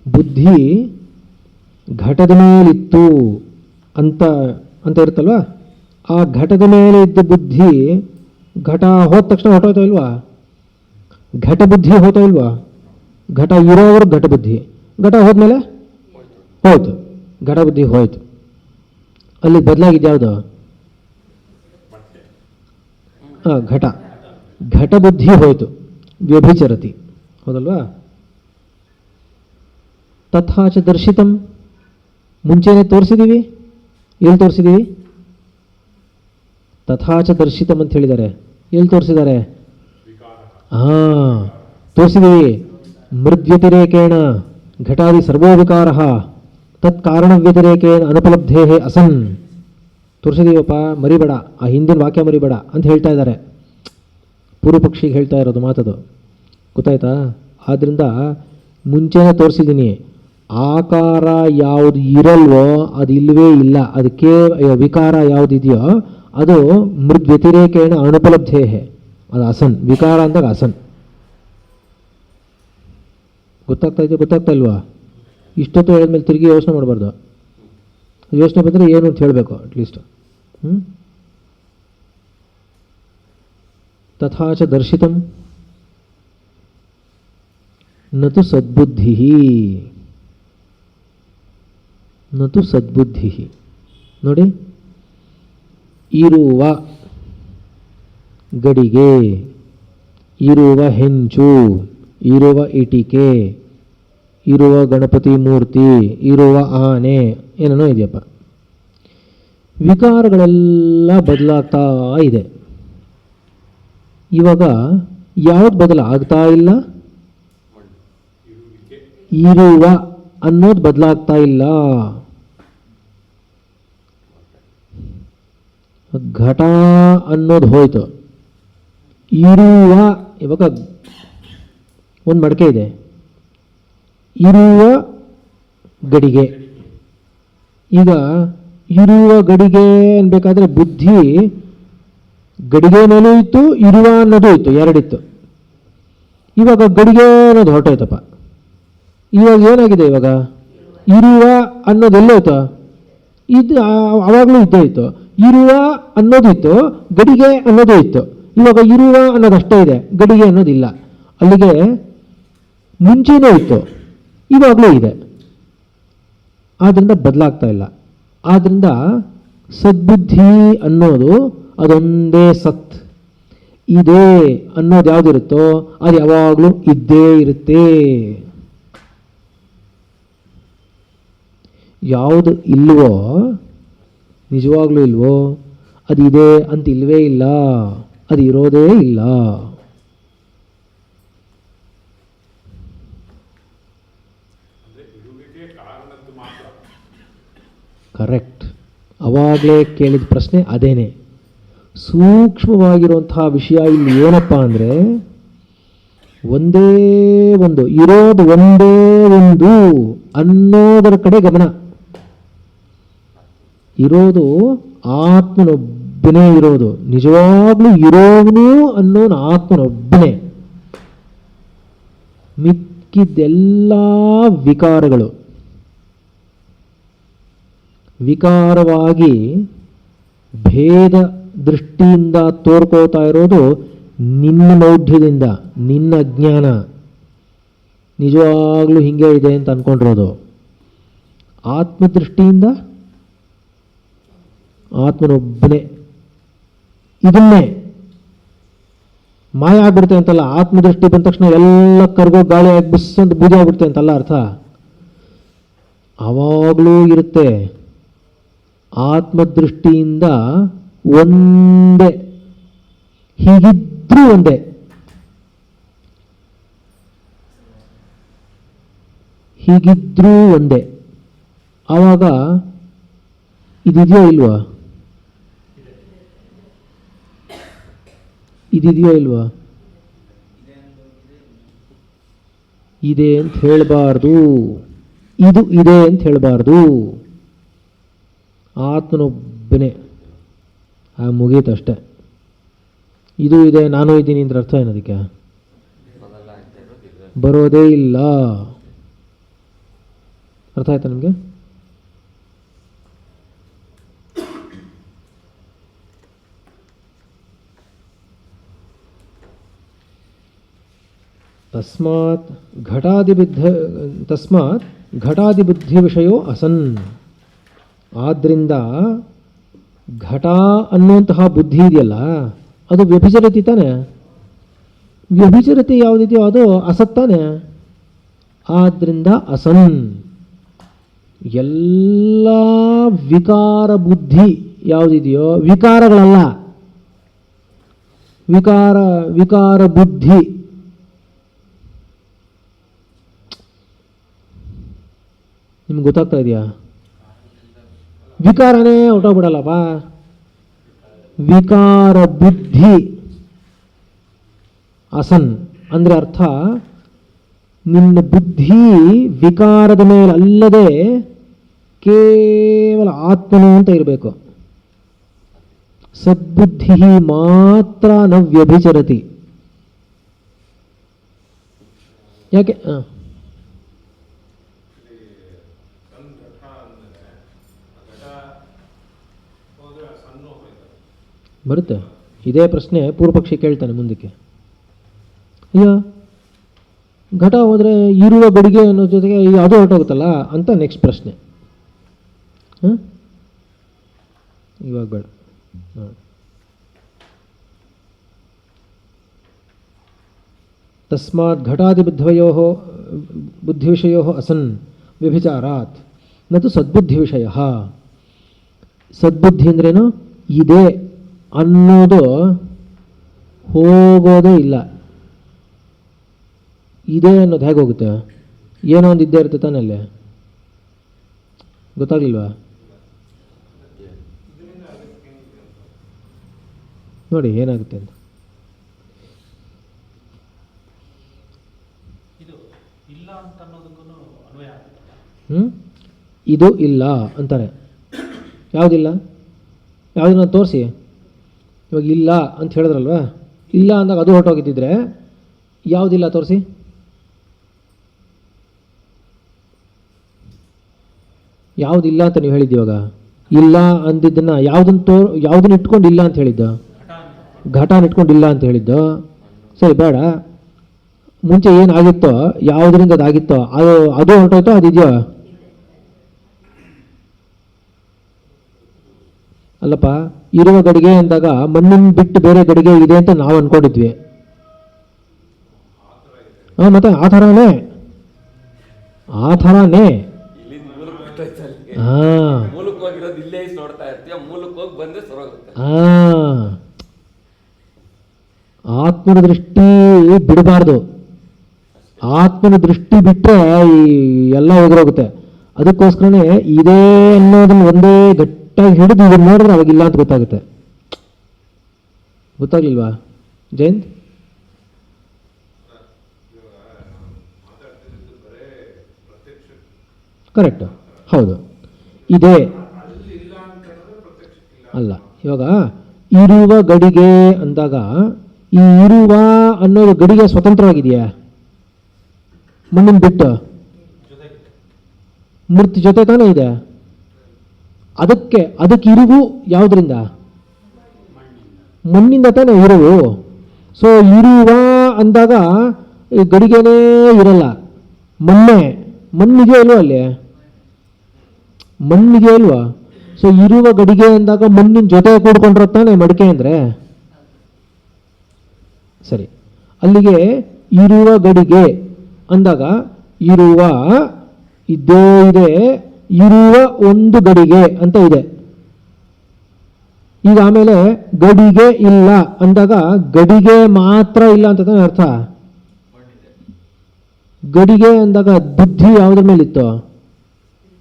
ಬುದ್ಧಿ ಘಟದ ಮೇಲಿತ್ತು ಅಂತ ಅಂತ ಇರುತ್ತಲ್ವ, ಆ ಘಟದ ಮೇಲೆ ಇದ್ದ ಬುದ್ಧಿ ಘಟ ಹೋದ ತಕ್ಷಣ ಹೊಟ್ಟೋಯ್ತಾ ಇಲ್ವಾ? ಘಟ ಬುದ್ಧಿ ಹೋಯ್ತಾ ಇಲ್ವಾ? ಘಟ ಇರೋವರು ಘಟ ಬುದ್ಧಿ, ಘಟ ಹೋದ್ಮೇಲೆ ಹೋಯ್ತು, ಘಟ ಬುದ್ಧಿ ಹೋಯ್ತು. ಅಲ್ಲಿ ಬದಲಾಗಿದೆ ಯಾವುದು? ಘಟ, ಘಟ ಬುದ್ಧಿ ಹೋಯ್ತು, ವ್ಯಭಿಚರತಿ. ಹೌದಲ್ವಾ? ತಥಾಚ ದರ್ಶಿತಂ, ಮುಂಚೆನೆ ತೋರಿಸಿದ್ದೀವಿ. ಎಲ್ಲಿ ತೋರಿಸಿದ್ದೀವಿ? ತಥಾಚ ದರ್ಶಿತಂ ಅಂತ ಹೇಳಿದ್ದಾರೆ. ಎಲ್ಲಿ ತೋರಿಸಿದ್ದಾರೆ? ತೋರಿಸಿದ್ದೀವಿ. ಮೃದ್ವ್ಯತಿರೇಕೇಣ ಘಟಾದಿ ಸರ್ವೋ ವಿಕಾರ ತತ್ ಕಾರಣ ವ್ಯತಿರೇಕೇಣ ಅನುಪಲಬ್ಧೇ ಅಸನ್. ತೋರಿಸಿದೀವಪ್ಪ, ಮರಿಬೇಡ, ಆ ಹಿಂದಿನ ವಾಕ್ಯ ಮರಿಬೇಡ ಅಂತ ಹೇಳ್ತಾ ಇದ್ದಾರೆ. ಪೂರ್ವ ಪಕ್ಷಿಗೆ ಹೇಳ್ತಾ ಇರೋದು ಮಾತದು, ಗೊತ್ತಾಯ್ತಾ? ಆದ್ದರಿಂದ ಮುಂಚೆನೇ ತೋರಿಸಿದ್ದೀನಿ, ಆಕಾರ ಯಾವುದು ಇರಲ್ವೋ ಅದು ಇಲ್ಲವೇ ಇಲ್ಲ. ಅದಕ್ಕೆ ವಿಕಾರ ಯಾವುದಿದೆಯೋ ಅದು ಮೃದ್ ವ್ಯತಿರೇಕೇಣ ಅನುಪಲಬ್ಧೇ, ಅದು ಅಸನ್. ವಿಕಾರ ಅಂದಾಗ ಅಸನ್. ಗೊತ್ತಾಗ್ತಾ ಇದೆಯಾ? ಗೊತ್ತಾಗ್ತಾ ಇಲ್ವಾ? ಇಷ್ಟೊತ್ತು ಹೇಳಿದ್ಮೇಲೆ ತಿರುಗಿ ಯೋಚನೆ ಮಾಡಬಾರ್ದು. ಯೋಚನೆ ಬಂದರೆ ಏನು ಅಂತ ಹೇಳಬೇಕು ಅಟ್ಲೀಸ್ಟ್. ತಥಾಚ ದರ್ಶಿತಂ ನತು ಸದ್ಬುದ್ಧಿ, ನತು ಸದ್ಬುದ್ಧಿ. ನೋಡಿ, ಇರುವ ಗಡಿಗೆ, ಇರುವ ಹೆಂಚು, ಇರುವ ಇಟಿಕೆ, ಇರುವ ಗಣಪತಿ ಮೂರ್ತಿ, ಇರುವ ಆನೆ, ಏನೇನೋ ಇದೆಯಪ್ಪ. ವಿಕಾರಗಳೆಲ್ಲ ಬದಲಾಗ್ತಾ ಇದೆ. ಇವಾಗ ಯಾವ್ದು ಬದಲಾಗ್ತಾ ಇಲ್ಲ? ಇರುವ ಅನ್ನೋದು ಬದಲಾಗ್ತಾ ಇಲ್ಲ. ಘಟ ಅನ್ನೋದು ಹೋಯ್ತು. ಇರುವ, ಇವಾಗ ಒಂದು ಮಡಕೆ ಇದೆ, ಇರುವ ಗಡಿಗೆ. ಈಗ ಇರುವ ಗಡಿಗೆ ಅನ್ಬೇಕಾದ್ರೆ ಬುದ್ಧಿ ಗಡಿಗೆ ಮೇಲೂ ಇತ್ತು, ಇರುವ ಅನ್ನೋದು ಇತ್ತು, ಎರಡಿತ್ತು. ಇವಾಗ ಗಡಿಗೆ ಅನ್ನೋದು ಹೊರಟೋಯ್ತಪ್ಪ. ಇವಾಗ ಏನಾಗಿದೆ? ಇವಾಗ ಇರುವ ಅನ್ನೋದು ಎಲ್ಲೋಯ್ತು? ಇದು ಅವಾಗಲೂ ಇದ್ದೇ ಇತ್ತು. ಇರುವ ಅನ್ನೋದು ಇತ್ತು, ಗಡಿಗೆ ಅನ್ನೋದು ಇತ್ತು. ಇವಾಗ ಇರುವ ಅನ್ನೋದಷ್ಟೇ ಇದೆ, ಗಡಿಗೆ ಅನ್ನೋದಿಲ್ಲ. ಅಲ್ಲಿಗೆ ಮುಂಚೆನೂ ಇತ್ತು, ಇವಾಗಲೂ ಇದೆ. ಆದ್ದರಿಂದ ಬದಲಾಗ್ತಾ ಇಲ್ಲ. ಆದ್ದರಿಂದ ಸದ್ಬುದ್ಧಿ ಅನ್ನೋದು ಅದೊಂದೇ ಸತ್. ಇದೆ ಅನ್ನೋದು ಯಾವುದಿರುತ್ತೋ ಅದು ಯಾವಾಗಲೂ ಇದ್ದೇ ಇರುತ್ತೆ. ಯಾವುದು ಇಲ್ವೋ, ನಿಜವಾಗ್ಲೂ ಇಲ್ವೋ, ಅದು ಇದೆ ಅಂತ ಇಲ್ವೇ ಇಲ್ಲ, ಅದು ಇರೋದೇ ಇಲ್ಲ. ಕರೆಕ್ಟ್. ಅವಾಗಲೇ ಕೇಳಿದ ಪ್ರಶ್ನೆ ಅದೇನೆ. ಸೂಕ್ಷ್ಮವಾಗಿರುವಂತಹ ವಿಷಯ ಇಲ್ಲಿ ಏನಪ್ಪ ಅಂದರೆ, ಒಂದೇ ಒಂದು ಇರೋದು, ಒಂದೇ ಒಂದು ಅನ್ನೋದರ ಕಡೆ ಗಮನ. ಇರೋದು ಆತ್ಮನೊಬ್ಬನೇ ಇರೋದು, ನಿಜವಾಗ್ಲೂ ಇರೋವನು ಅನ್ನೋನು ಆತ್ಮನೊಬ್ಬನೇ. ಮಿಕ್ಕಿದ್ದೆಲ್ಲ ವಿಕಾರಗಳು. ವಿಕಾರವಾಗಿ ಭೇದ ದೃಷ್ಟಿಯಿಂದ ತೋರ್ಕೋತಾ ಇರೋದು ನಿನ್ನ ಮೌಢ್ಯದಿಂದ, ನಿನ್ನ ಅಜ್ಞಾನ. ನಿಜವಾಗ್ಲೂ ಹಿಂಗೆ ಇದೆ ಅಂತ ಅಂದ್ಕೊಂಡಿರೋದು. ಆತ್ಮದೃಷ್ಟಿಯಿಂದ ಆತ್ಮನೊಬ್ಬನೇ. ಇದನ್ನೇ ಮಾಯ ಆಗ್ಬಿಡುತ್ತೆ ಅಂತಲ್ಲ, ಆತ್ಮದೃಷ್ಟಿ ಬಂದ ತಕ್ಷಣ ಎಲ್ಲ ಕರ್ಗೋ ಗಾಳಿ ಆಗಿ ಬಿಸ್ ಅಂತ ಬೂದಿ ಆಗ್ಬಿಡುತ್ತೆ ಅಂತಲ್ಲ ಅರ್ಥ. ಆವಾಗಲೂ ಇರುತ್ತೆ. ಆತ್ಮದೃಷ್ಟಿಯಿಂದ ಒಂದೇ, ಹೀಗಿದ್ರೂ ಒಂದೇ. ಹೀಗಿದ್ರೂ ಒಂದೇ. ಆವಾಗ ಇದಿದೆಯೋ ಇಲ್ವಾ? ಇದಿದೆಯೋ ಇಲ್ವಾ? ಇದೆ ಅಂತ ಹೇಳಬಾರ್ದು, ಇದು ಇದೆ ಅಂತ ಹೇಳಬಾರ್ದು. ಆತ್ಮನೊಬ್ಬನೇ. ಮುಗೀತಷ್ಟೆ. ಇದು ಇದೆ, ನಾನು ಇದ್ದೀನಿ ಅಂದ್ರೆ ಅರ್ಥ ಏನದಕ್ಕೆ? ಬರೋದೇ ಇಲ್ಲ. ಅರ್ಥ ಆಯ್ತಾ ನಿಮಗೆ? ತಸ್ಮಾತ್ ಘಟಾದಿಬುದ್ಧಿ ವಿಷಯೋ ಅಸನ್. ಆದ್ದರಿಂದ ಘಟ ಅನ್ನುವಂತಹ ಬುದ್ಧಿ ಇದೆಯಲ್ಲ, ಅದು ವ್ಯಭಿಚರತಿ ತಾನೆ. ವ್ಯಭಿಚರತಿ ಯಾವುದಿದೆಯೋ ಅದು ಅಸತ್ತಾನೆ. ಆದ್ದರಿಂದ ಅಸನ್. ಎಲ್ಲ ವಿಕಾರ ಬುದ್ಧಿ ಯಾವುದಿದೆಯೋ, ವಿಕಾರಗಳಲ್ಲ, ವಿಕಾರ ಬುದ್ಧಿ. ನಿಮ್ಗೆ ಗೊತ್ತಾಗ್ತಾ ಇದೆಯಾ? ವಿಕಾರನೇ ಹೊಟ್ಟೋಗ್ಬಿಡಲ್ಲಪ್ಪ. ವಿಕಾರ ಬುದ್ಧಿ ಅಸನ್ ಅಂದರೆ ಅರ್ಥ, ನಿನ್ನ ಬುದ್ಧಿ ವಿಕಾರದ ಮೇಲೆ ಅಲ್ಲದೆ ಕೇವಲ ಆತ್ಮನು ಅಂತ ಇರಬೇಕು. ಸದ್ಬುದ್ಧಿ ಮಾತ್ರ ನ ವ್ಯಭಿಚರತಿ. ಯಾಕೆ? ಬರುತ್ತೆ. ಇದೇ ಪ್ರಶ್ನೆ ಪೂರ್ವಪಕ್ಷಿ ಕೇಳ್ತಾನೆ ಮುಂದಕ್ಕೆ. ಅಯ್ಯ, ಘಟ ಹೋದರೆ ಇರುವ ಗಡಿಗೆ ಅನ್ನೋ ಜೊತೆಗೆ ಅದು ಹೊರಟೋಗುತ್ತಲ್ಲ ಅಂತ ನೆಕ್ಸ್ಟ್ ಪ್ರಶ್ನೆ. ಇವಾಗ ಬೇಡ. ತಸ್ಮಾತ್ ಘಟಾದಿಬುದ್ಧವಯೋಃ ಬುದ್ಧಿವಿಷಯೋಃ ಅಸನ್ ವ್ಯಭಿಚಾರಾತ್ ನತು ಸದ್ಬುದ್ಧಿವಿಷಯ. ಸದ್ಬುದ್ಧಿ ಅಂದ್ರೇನು? ಇದೆ ಅನ್ನೋದು ಹೋಗೋದೇ ಇಲ್ಲ. ಇದೆ ಅನ್ನೋದು ಹೇಗೆ ಹೋಗುತ್ತೆ? ಏನೋ ಒಂದು ಇದ್ದೇ ಇರುತ್ತೆ ತಾನೇ ಅಲ್ಲೇ. ಗೊತ್ತಾಗ್ಲಿಲ್ವಾ? ನೋಡಿ ಏನಾಗುತ್ತೆ ಅಂತ. ಇದು ಇಲ್ಲ ಅಂತಾರೆ. ಯಾವುದಿಲ್ಲ? ಯಾವುದನ್ನ ತೋರಿಸಿ. ಇವಾಗ ಇಲ್ಲ ಅಂತ ಹೇಳಿದ್ರಲ್ವ, ಇಲ್ಲ ಅಂದಾಗ ಅದು ಹೊರಟೋಗಿದ್ದಿದ್ರೆ ಯಾವುದಿಲ್ಲ ತೋರಿಸಿ. ಯಾವುದಿಲ್ಲ ಅಂತ ನೀವು ಹೇಳಿದ್ದು. ಇವಾಗ ಇಲ್ಲ ಅಂದಿದ್ದನ್ನ ಯಾವುದನ್ನ ಇಟ್ಕೊಂಡು ಇಲ್ಲ ಅಂತ ಹೇಳಿದ್ದು? ಘಟಾನ ಇಟ್ಕೊಂಡಿಲ್ಲ ಅಂತ ಹೇಳಿದ್ದು. ಸರಿ, ಬೇಡ. ಮುಂಚೆ ಏನಾಗಿತ್ತೋ, ಯಾವುದರಿಂದ ಅದಾಗಿತ್ತೋ ಅದು ಹೊರಟೋಯ್ತೋ, ಅದಿದೆಯೋ? ಅಲ್ಲಪ್ಪ, ಇರುವ ಗಡಿಗೆ ಅಂದಾಗ ಮಣ್ಣಿನ ಬಿಟ್ಟು ಬೇರೆ ಗಡಿಗೆ ಇದೆ ಅಂತ ನಾವು ಅನ್ಕೊಂಡಿದ್ವಿ. ಮತ್ತೆ ಆ ಥರನೇ ಮೂಲಕ್ಕೆ ಹೋಗಿರೋದು ಇಲ್ಲೇ ನೋಡ್ತಾ ಇರ್ತೀಯ, ಮೂಲಕ್ಕೆ ಹೋಗಿ ಬಂದ್ರೆ ಸರೋಗುತ್ತೆ. ಆತ್ಮನ ದೃಷ್ಟಿ ಬಿಡಬಾರ್ದು. ಆತ್ಮನ ದೃಷ್ಟಿ ಬಿಟ್ಟರೆ ಈ ಎಲ್ಲ ಎದುರೋಗುತ್ತೆ. ಅದಕ್ಕೋಸ್ಕರನೇ ಇದೇ ಅನ್ನೋದನ್ನ ಒಂದೇ ಗಟ್ಟಾಗಿ ಹಿಡಿದು ಇದನ್ನು ನೋಡಿದ್ರೆ ಅವಾಗಿಲ್ಲ ಅಂತ ಗೊತ್ತಾಗುತ್ತೆ. ಗೊತ್ತಾಗ್ಲಿಲ್ವಾ ಜಯಂತ್? ಕರೆಕ್ಟ್, ಹೌದು. ಇದೇ ಅಲ್ಲ. ಇವಾಗ ಇರುವ ಗಡಿಗೆ ಅಂದಾಗ ಈ ಇರುವ ಅನ್ನೋದು ಗಡಿಗೆ ಸ್ವತಂತ್ರವಾಗಿದೆಯಾ? ಮಣ್ಣಿನ ಬಿಟ್ಟು ಮೂರ್ತಿ ಜೊತೆ ತಾನೇ ಇದೆ. ಅದಕ್ಕೆ ಇರುವು ಯಾವುದರಿಂದ? ಮಣ್ಣಿಂದ ತಾನೇ ಇರುವು. ಸೊ ಇರುವ ಅಂದಾಗ ಗಡಿಗೆನೇ ಇರಲ್ಲ, ಮಣ್ಣಿಗೆ ಅಲ್ವಾ? ಅಲ್ಲಿ ಮಣ್ಣಿಗೆ ಅಲ್ವಾ? ಸೊ ಇರುವ ಗಡಿಗೆ ಅಂದಾಗ ಮಣ್ಣಿನ ಜೊತೆ ಕೂಡ್ಕೊಂಡ್ರೆ ತಾನೇ ಮಡಿಕೆ ಅಂದರೆ. ಸರಿ, ಅಲ್ಲಿಗೆ ಇರುವ ಗಡಿಗೆ ಅಂದಾಗ ಇರುವ ಇದ್ದೇ ಇದೆ, ಇರುವ ಒಂದು ಗಡಿಗೆ ಅಂತ ಇದೆ. ಈಗ ಆಮೇಲೆ ಗಡಿಗೆ ಇಲ್ಲ ಅಂದಾಗ ಗಡಿಗೆ ಮಾತ್ರ ಇಲ್ಲ ಅಂತ ತಾನೇ ಅರ್ಥ. ಗಡಿಗೆ ಅಂದಾಗ ಬುದ್ಧಿ ಯಾವುದ್ರ ಮೇಲಿತ್ತು?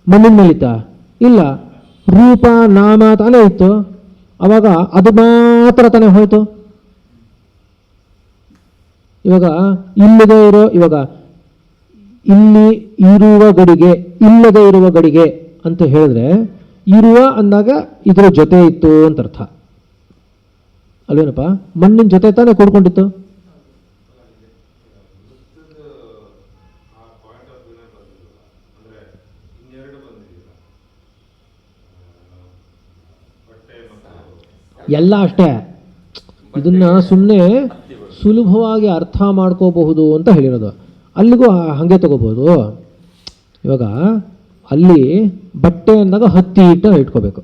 ಮಣ್ಣಿನ ಮೇಲಿತ್ತ? ಇಲ್ಲ, ರೂಪ ನಾಮ ತಾನೇ ಇತ್ತು. ಅವಾಗ ಅದು ಮಾತ್ರ ತಾನೇ ಹೋಯ್ತು. ಇವಾಗ ಇಲ್ಲದೆ ಇರೋ, ಇವಾಗ ಇಲ್ಲಿ ಇರುವ ಗಡಿಗೆ, ಇಲ್ಲದೆ ಇರುವ ಗಡಿಗೆ ಅಂತ ಹೇಳಿದ್ರೆ ಇರುವ ಅಂದಾಗ ಇದರ ಜೊತೆ ಇತ್ತು ಅಂತ ಅರ್ಥ ಅಲ್ವೇನಪ್ಪ? ಮಣ್ಣಿನ ಜೊತೆ ತಾನೇ ಕೂಡ್ಕೊಂಡಿತ್ತು. ಎಲ್ಲ ಅಷ್ಟೇ. ಇದನ್ನ ಸುಮ್ಮನೆ ಸುಲಭವಾಗಿ ಅರ್ಥ ಮಾಡ್ಕೋಬಹುದು ಅಂತ ಹೇಳಿರೋದು. ಅಲ್ಲಿಗೂ ಹಾಗೆ ತಗೋಬಹುದು. ಇವಾಗ ಅಲ್ಲಿ ಬಟ್ಟೆ ಅಂದಾಗ ಹತ್ತಿ ಇಟ್ಕೋಬೇಕು.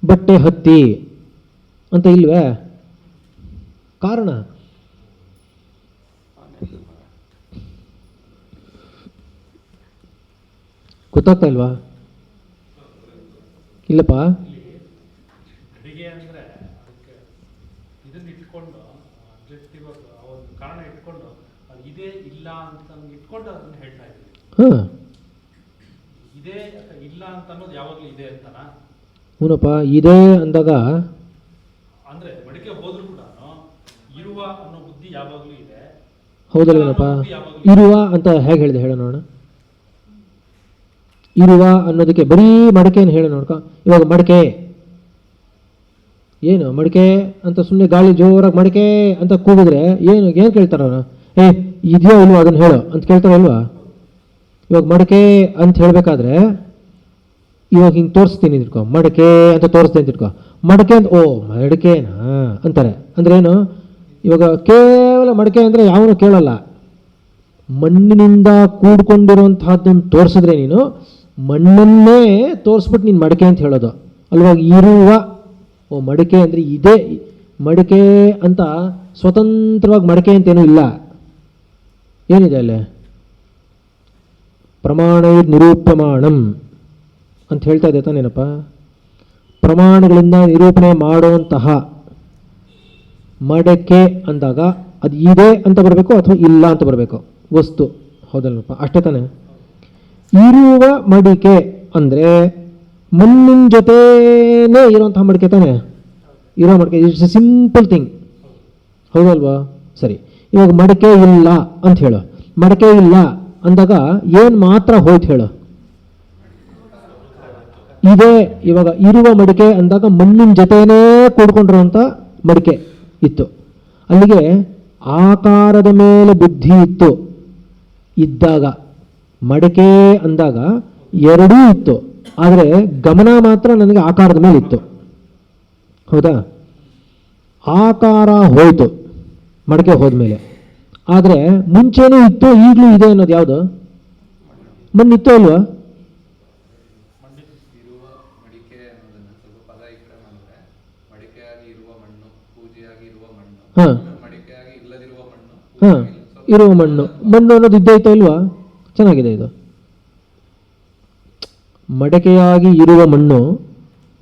ಬಟ್ಟೆ ಹತ್ತಿ ಅಂತ ಇಲ್ವೇ? ಕಾರಣ ಗೊತ್ತಾಗ್ತಾ ಇಲ್ವಾ? ಇಲ್ಲಪ್ಪ, ಹೂನಪ್ಪ. ಇದೆ ಅಂದಾಗ ಹೌದಲ್ವೇನಪ್ಪ? ಇರುವ ಅಂತ ಹೇಗೆ ಹೇಳಿದೆ ಹೇಳ ನೋಡೋಣ. ಇರುವ ಅನ್ನೋದಕ್ಕೆ ಬರೀ ಮಡಕೆಯನ್ನು ಹೇಳ ನೋಡ್ಕ. ಇವಾಗ ಮಡಕೆ ಏನು? ಮಡಕೆ ಅಂತ ಸುಮ್ಮನೆ ಗಾಳಿ ಜೋರಾಗಿ ಮಡಕೆ ಅಂತ ಕೂಗಿದ್ರೆ ಏನು ಕೇಳ್ತಾರ ಅವನು? ಇದೆಯೋ ಇಲ್ವಾ ಅದನ್ನು ಹೇಳು ಅಂತ ಕೇಳ್ತಾರ ಇಲ್ವಾ? ಇವಾಗ ಮಡಕೆ ಅಂತ ಹೇಳಬೇಕಾದ್ರೆ ಇವಾಗ ಹಿಂಗೆ ತೋರಿಸ್ತೀನಿ ಇಟ್ಕೋ, ಮಡಕೆ ಅಂತ ತೋರಿಸ್ತೀನಿ ಅಂತ ಇಟ್ಕೋ. ಮಡಕೆ ಅಂತ ಓ ಮಡಕೆನಾ ಅಂತಾರೆ. ಅಂದ್ರೆ ಏನು? ಇವಾಗ ಕೇವಲ ಮಡಕೆ ಅಂದರೆ ಯಾವನು ಕೇಳಲ್ಲ. ಮಣ್ಣಿನಿಂದ ಕೂಡ್ಕೊಂಡಿರುವಂತಹದ್ದನ್ನು ತೋರಿಸಿದ್ರೆ ನೀನು ಮಣ್ಣನ್ನೇ ತೋರಿಸ್ಬಿಟ್ಟು ನೀನು ಮಡಕೆ ಅಂತ ಹೇಳೋದು ಅಲ್ವಾಗ. ಇರುವ ಓ ಮಡಿಕೆ ಅಂದರೆ ಇದೇ ಮಡಿಕೆ ಅಂತ ಸ್ವತಂತ್ರವಾಗಿ ಮಡಿಕೆ ಅಂತೇನೂ ಇಲ್ಲ. ಏನಿದೆ ಅಲ್ಲೇ? ಪ್ರಮಾಣ ನಿರೂಪ್ಯಮಾಣಂ ಅಂತ ಹೇಳ್ತಾ ಇದೆ ತಾನೇನಪ್ಪ? ಪ್ರಮಾಣಗಳಿಂದ ನಿರೂಪಣೆ ಮಾಡುವಂತಹ ಮಡಕೆ ಅಂದಾಗ ಅದು ಇದೆ ಅಂತ ಬರಬೇಕು ಅಥವಾ ಇಲ್ಲ ಅಂತ ಬರಬೇಕು ವಸ್ತು. ಹೌದಲ್ಲಪ್ಪ? ಅಷ್ಟೇ ತಾನೆ. ಇರುವ ಮಡಿಕೆ ಅಂದರೆ ಮಣ್ಣಿನ ಜೊತೆನೇ ಇರುವಂತಹ ಮಡಿಕೆ ತಾನೆ. ಇರೋ ಮಡಿಕೆ ಇಟ್ಸ್ ಎ ಸಿಂಪಲ್ ಥಿಂಗ್. ಹೌದಲ್ವಾ? ಸರಿ, ಇವಾಗ ಮಡಿಕೆ ಇಲ್ಲ ಅಂತ ಹೇಳು. ಮಡಿಕೆ ಇಲ್ಲ ಅಂದಾಗ ಏನು ಮಾತ್ರ ಹೋಯ್ತು ಹೇಳು? ಇದೆ. ಇವಾಗ ಇರುವ ಮಡಿಕೆ ಅಂದಾಗ ಮಣ್ಣಿನ ಜೊತೆನೇ ಕೂಡ್ಕೊಂಡಿರುವಂಥ ಮಡಿಕೆ ಇತ್ತು. ಅಲ್ಲಿಗೆ ಆಕಾರದ ಮೇಲೆ ಬುದ್ಧಿ ಇತ್ತು ಇದ್ದಾಗ. ಮಡಿಕೆ ಅಂದಾಗ ಎರಡೂ ಇತ್ತು, ಆದರೆ ಗಮನ ಮಾತ್ರ ನನಗೆ ಆಕಾರದ ಮೇಲೆ ಇತ್ತು. ಹೌದಾ? ಆಕಾರ ಹೋಯ್ತು ಮಡಿಕೆ ಹೋದ್ಮೇಲೆ. ಆದರೆ ಮುಂಚೆನೂ ಇತ್ತು, ಈಗಲೂ ಇದೆ ಅನ್ನೋದು ಯಾವುದು? ಮಣ್ಣಿತ್ತು ಅಲ್ವಾ? ಹಾಂ ಹಾಂ, ಇರುವ ಮಣ್ಣು. ಮಣ್ಣು ಅನ್ನೋದು ಇದ್ದೇ ಇತ್ತು ಅಲ್ವಾ? ಚೆನ್ನಾಗಿದೆ ಇದು. ಮಡಕೆಯಾಗಿ ಇರುವ ಮಣ್ಣು,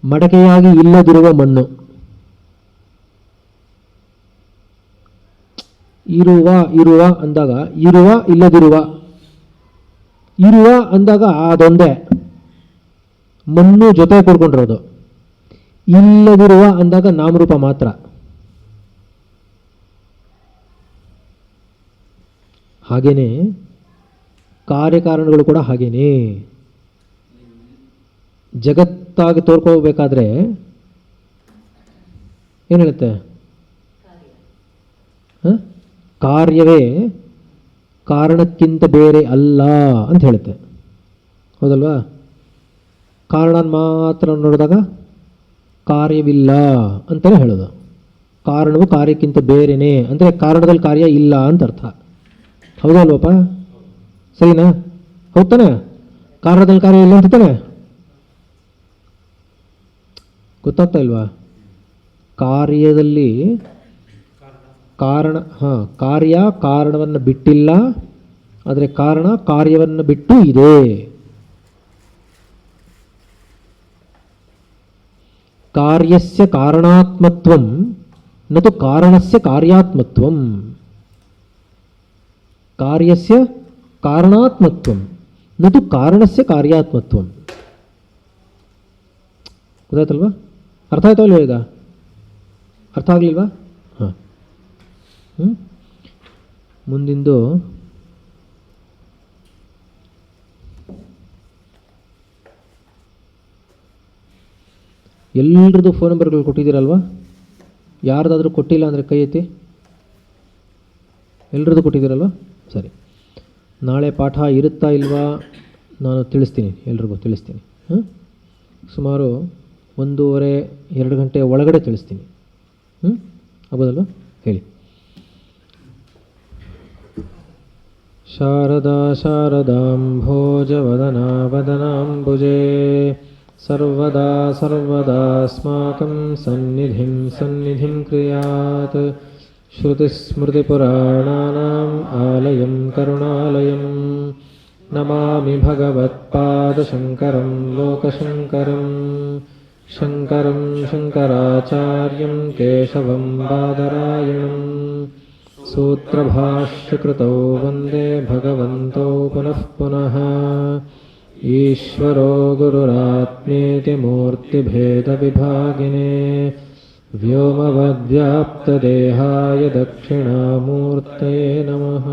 ಮಡಕೆಯಾಗಿ ಇಲ್ಲದಿರುವ ಮಣ್ಣು. ಇರುವ ಅಂದಾಗ ಇರುವ ಇಲ್ಲದಿರುವ, ಇರುವ ಅಂದಾಗ ಅದೊಂದೇ ಮಣ್ಣು ಜೊತೆ ಕೂಡ್ಕೊಂಡಿರೋದು, ಇಲ್ಲದಿರುವ ಅಂದಾಗ ನಾಮರೂಪ ಮಾತ್ರ. ಹಾಗೇನೆ ಕಾರ್ಯಕಾರಣಗಳು ಕೂಡ ಹಾಗೇನೆ. ಜಗತ್ತಾಗಿ ತೋರ್ಕೋಬೇಕಾದ್ರೆ ಏನು ಹೇಳುತ್ತೆ? ಕಾರ್ಯವೇ ಕಾರಣಕ್ಕಿಂತ ಬೇರೆ ಅಲ್ಲ ಅಂತ ಹೇಳುತ್ತೆ, ಹೌದಲ್ವಾ? ಕಾರಣ ಮಾತ್ರ ನೋಡಿದಾಗ ಕಾರ್ಯವಿಲ್ಲ ಅಂತಲೇ ಹೇಳೋದು. ಕಾರಣವು ಕಾರ್ಯಕ್ಕಿಂತ ಬೇರೆನೇ ಅಂದರೆ ಕಾರಣದಲ್ಲಿ ಕಾರ್ಯ ಇಲ್ಲ ಅಂತ ಅರ್ಥ, ಹೌದಲ್ವಪ್ಪ? ಸರಿನಾ? ಹೌದು ತಾನೆ? ಕಾರಣದಲ್ಲಿ ಕಾರ್ಯ ಇಲ್ಲ ಅಂತ ತಾನೆ? ಗೊತ್ತಾಗ್ತಾ ಇಲ್ವಾ? ಕಾರ್ಯದಲ್ಲಿ ಕಾರಣ, ಕಾರ್ಯ ಕಾರಣವನ್ನು ಬಿಟ್ಟಿಲ್ಲ, ಆದರೆ ಕಾರಣ ಕಾರ್ಯವನ್ನು ಬಿಟ್ಟು ಇದೆ. ಕಾರ್ಯಸ್ಯ ಕಾರಣಾತ್ಮತ್ವಂ ನತು ಕಾರಣಸ್ಯ ಕಾರ್ಯಾತ್ಮತ್ವಂ. ಕಾರ್ಯಸ್ಯ ಕಾರಣಾತ್ಮತ್ವಂ ನತು ಕಾರಣಸ್ಯ ಕಾರ್ಯಾತ್ಮತ್ವಂ. ಗೊತ್ತಾಯ್ತಲ್ವಾ? ಅರ್ಥ ಆಯ್ತಾ ಇಲ್ವ? ಈಗ ಅರ್ಥ ಆಗಲಿಲ್ವಾ? ಹಾಂ, ಮುಂದಿಂದು ಎಲ್ಲರದ್ದು ಫೋನ್ ನಂಬರ್ಗಳು ಕೊಟ್ಟಿದ್ದೀರಲ್ವಾ? ಯಾರ್ದಾದ್ರೂ ಕೊಟ್ಟಿಲ್ಲ ಅಂದರೆ ಕೈ ಎತ್ತಿ. ಎಲ್ಲರದ್ದು ಕೊಟ್ಟಿದ್ದೀರಲ್ವ? ಸರಿ, ನಾಳೆ ಪಾಠ ಇರುತ್ತಾ ಇಲ್ವಾ ನಾನು ತಿಳಿಸ್ತೀನಿ, ಎಲ್ರಿಗೂ ತಿಳಿಸ್ತೀನಿ. ಸುಮಾರು 1:30-2 ಗಂಟೆ ಒಳಗಡೆ ತಿಳಿಸ್ತೀನಿ. ಆಗ್ಬೋದಲ್ವ? ಹೇಳಿ. ಶಾರದಾ ಶಾರದಾಂಭೋಜವದನಾ ವದನಾಂಬುಜೇ ಸರ್ವದಾ ಸರ್ವದಾಸ್ಮಾಕಂ ಸನ್ನಿಧಿಂ ಸನ್ನಿಧಿಂ ಕ್ರಿಯಾತ್. ಶ್ರುತಿಸ್ಮೃತಿಪುರಾಣಾನಾಂ ಆಲಯಂ ಕರುಣಾಲಯಂ ನಮಾಮಿ ಭಗವತ್ಪಾದಶಂಕರಂ ಲೋಕಶಂಕರಂ. ಶಂಕರಂ ಶಂಕರಾಚಾರ್ಯಂ ಕೇಶವಂ ಬಾದರಾಯಣಂ. ಸೂತ್ರಭಾಷ್ಯಕೃತೌ ವಂದೇ ಭಗವಂತೌ ಪುನಃ ಪುನಃ. ಈಶ್ವರೋ ಗುರುರಾತ್ಮೇತಿ ಮೂರ್ತಿಭೇದವಿಭಾಗಿನೇ ವ್ಯೋಮವದ್ವ್ಯಾಪ್ತದೇಹಾಯ ದಕ್ಷಿಣಾಮೂರ್ತಯೇ ನಮಃ.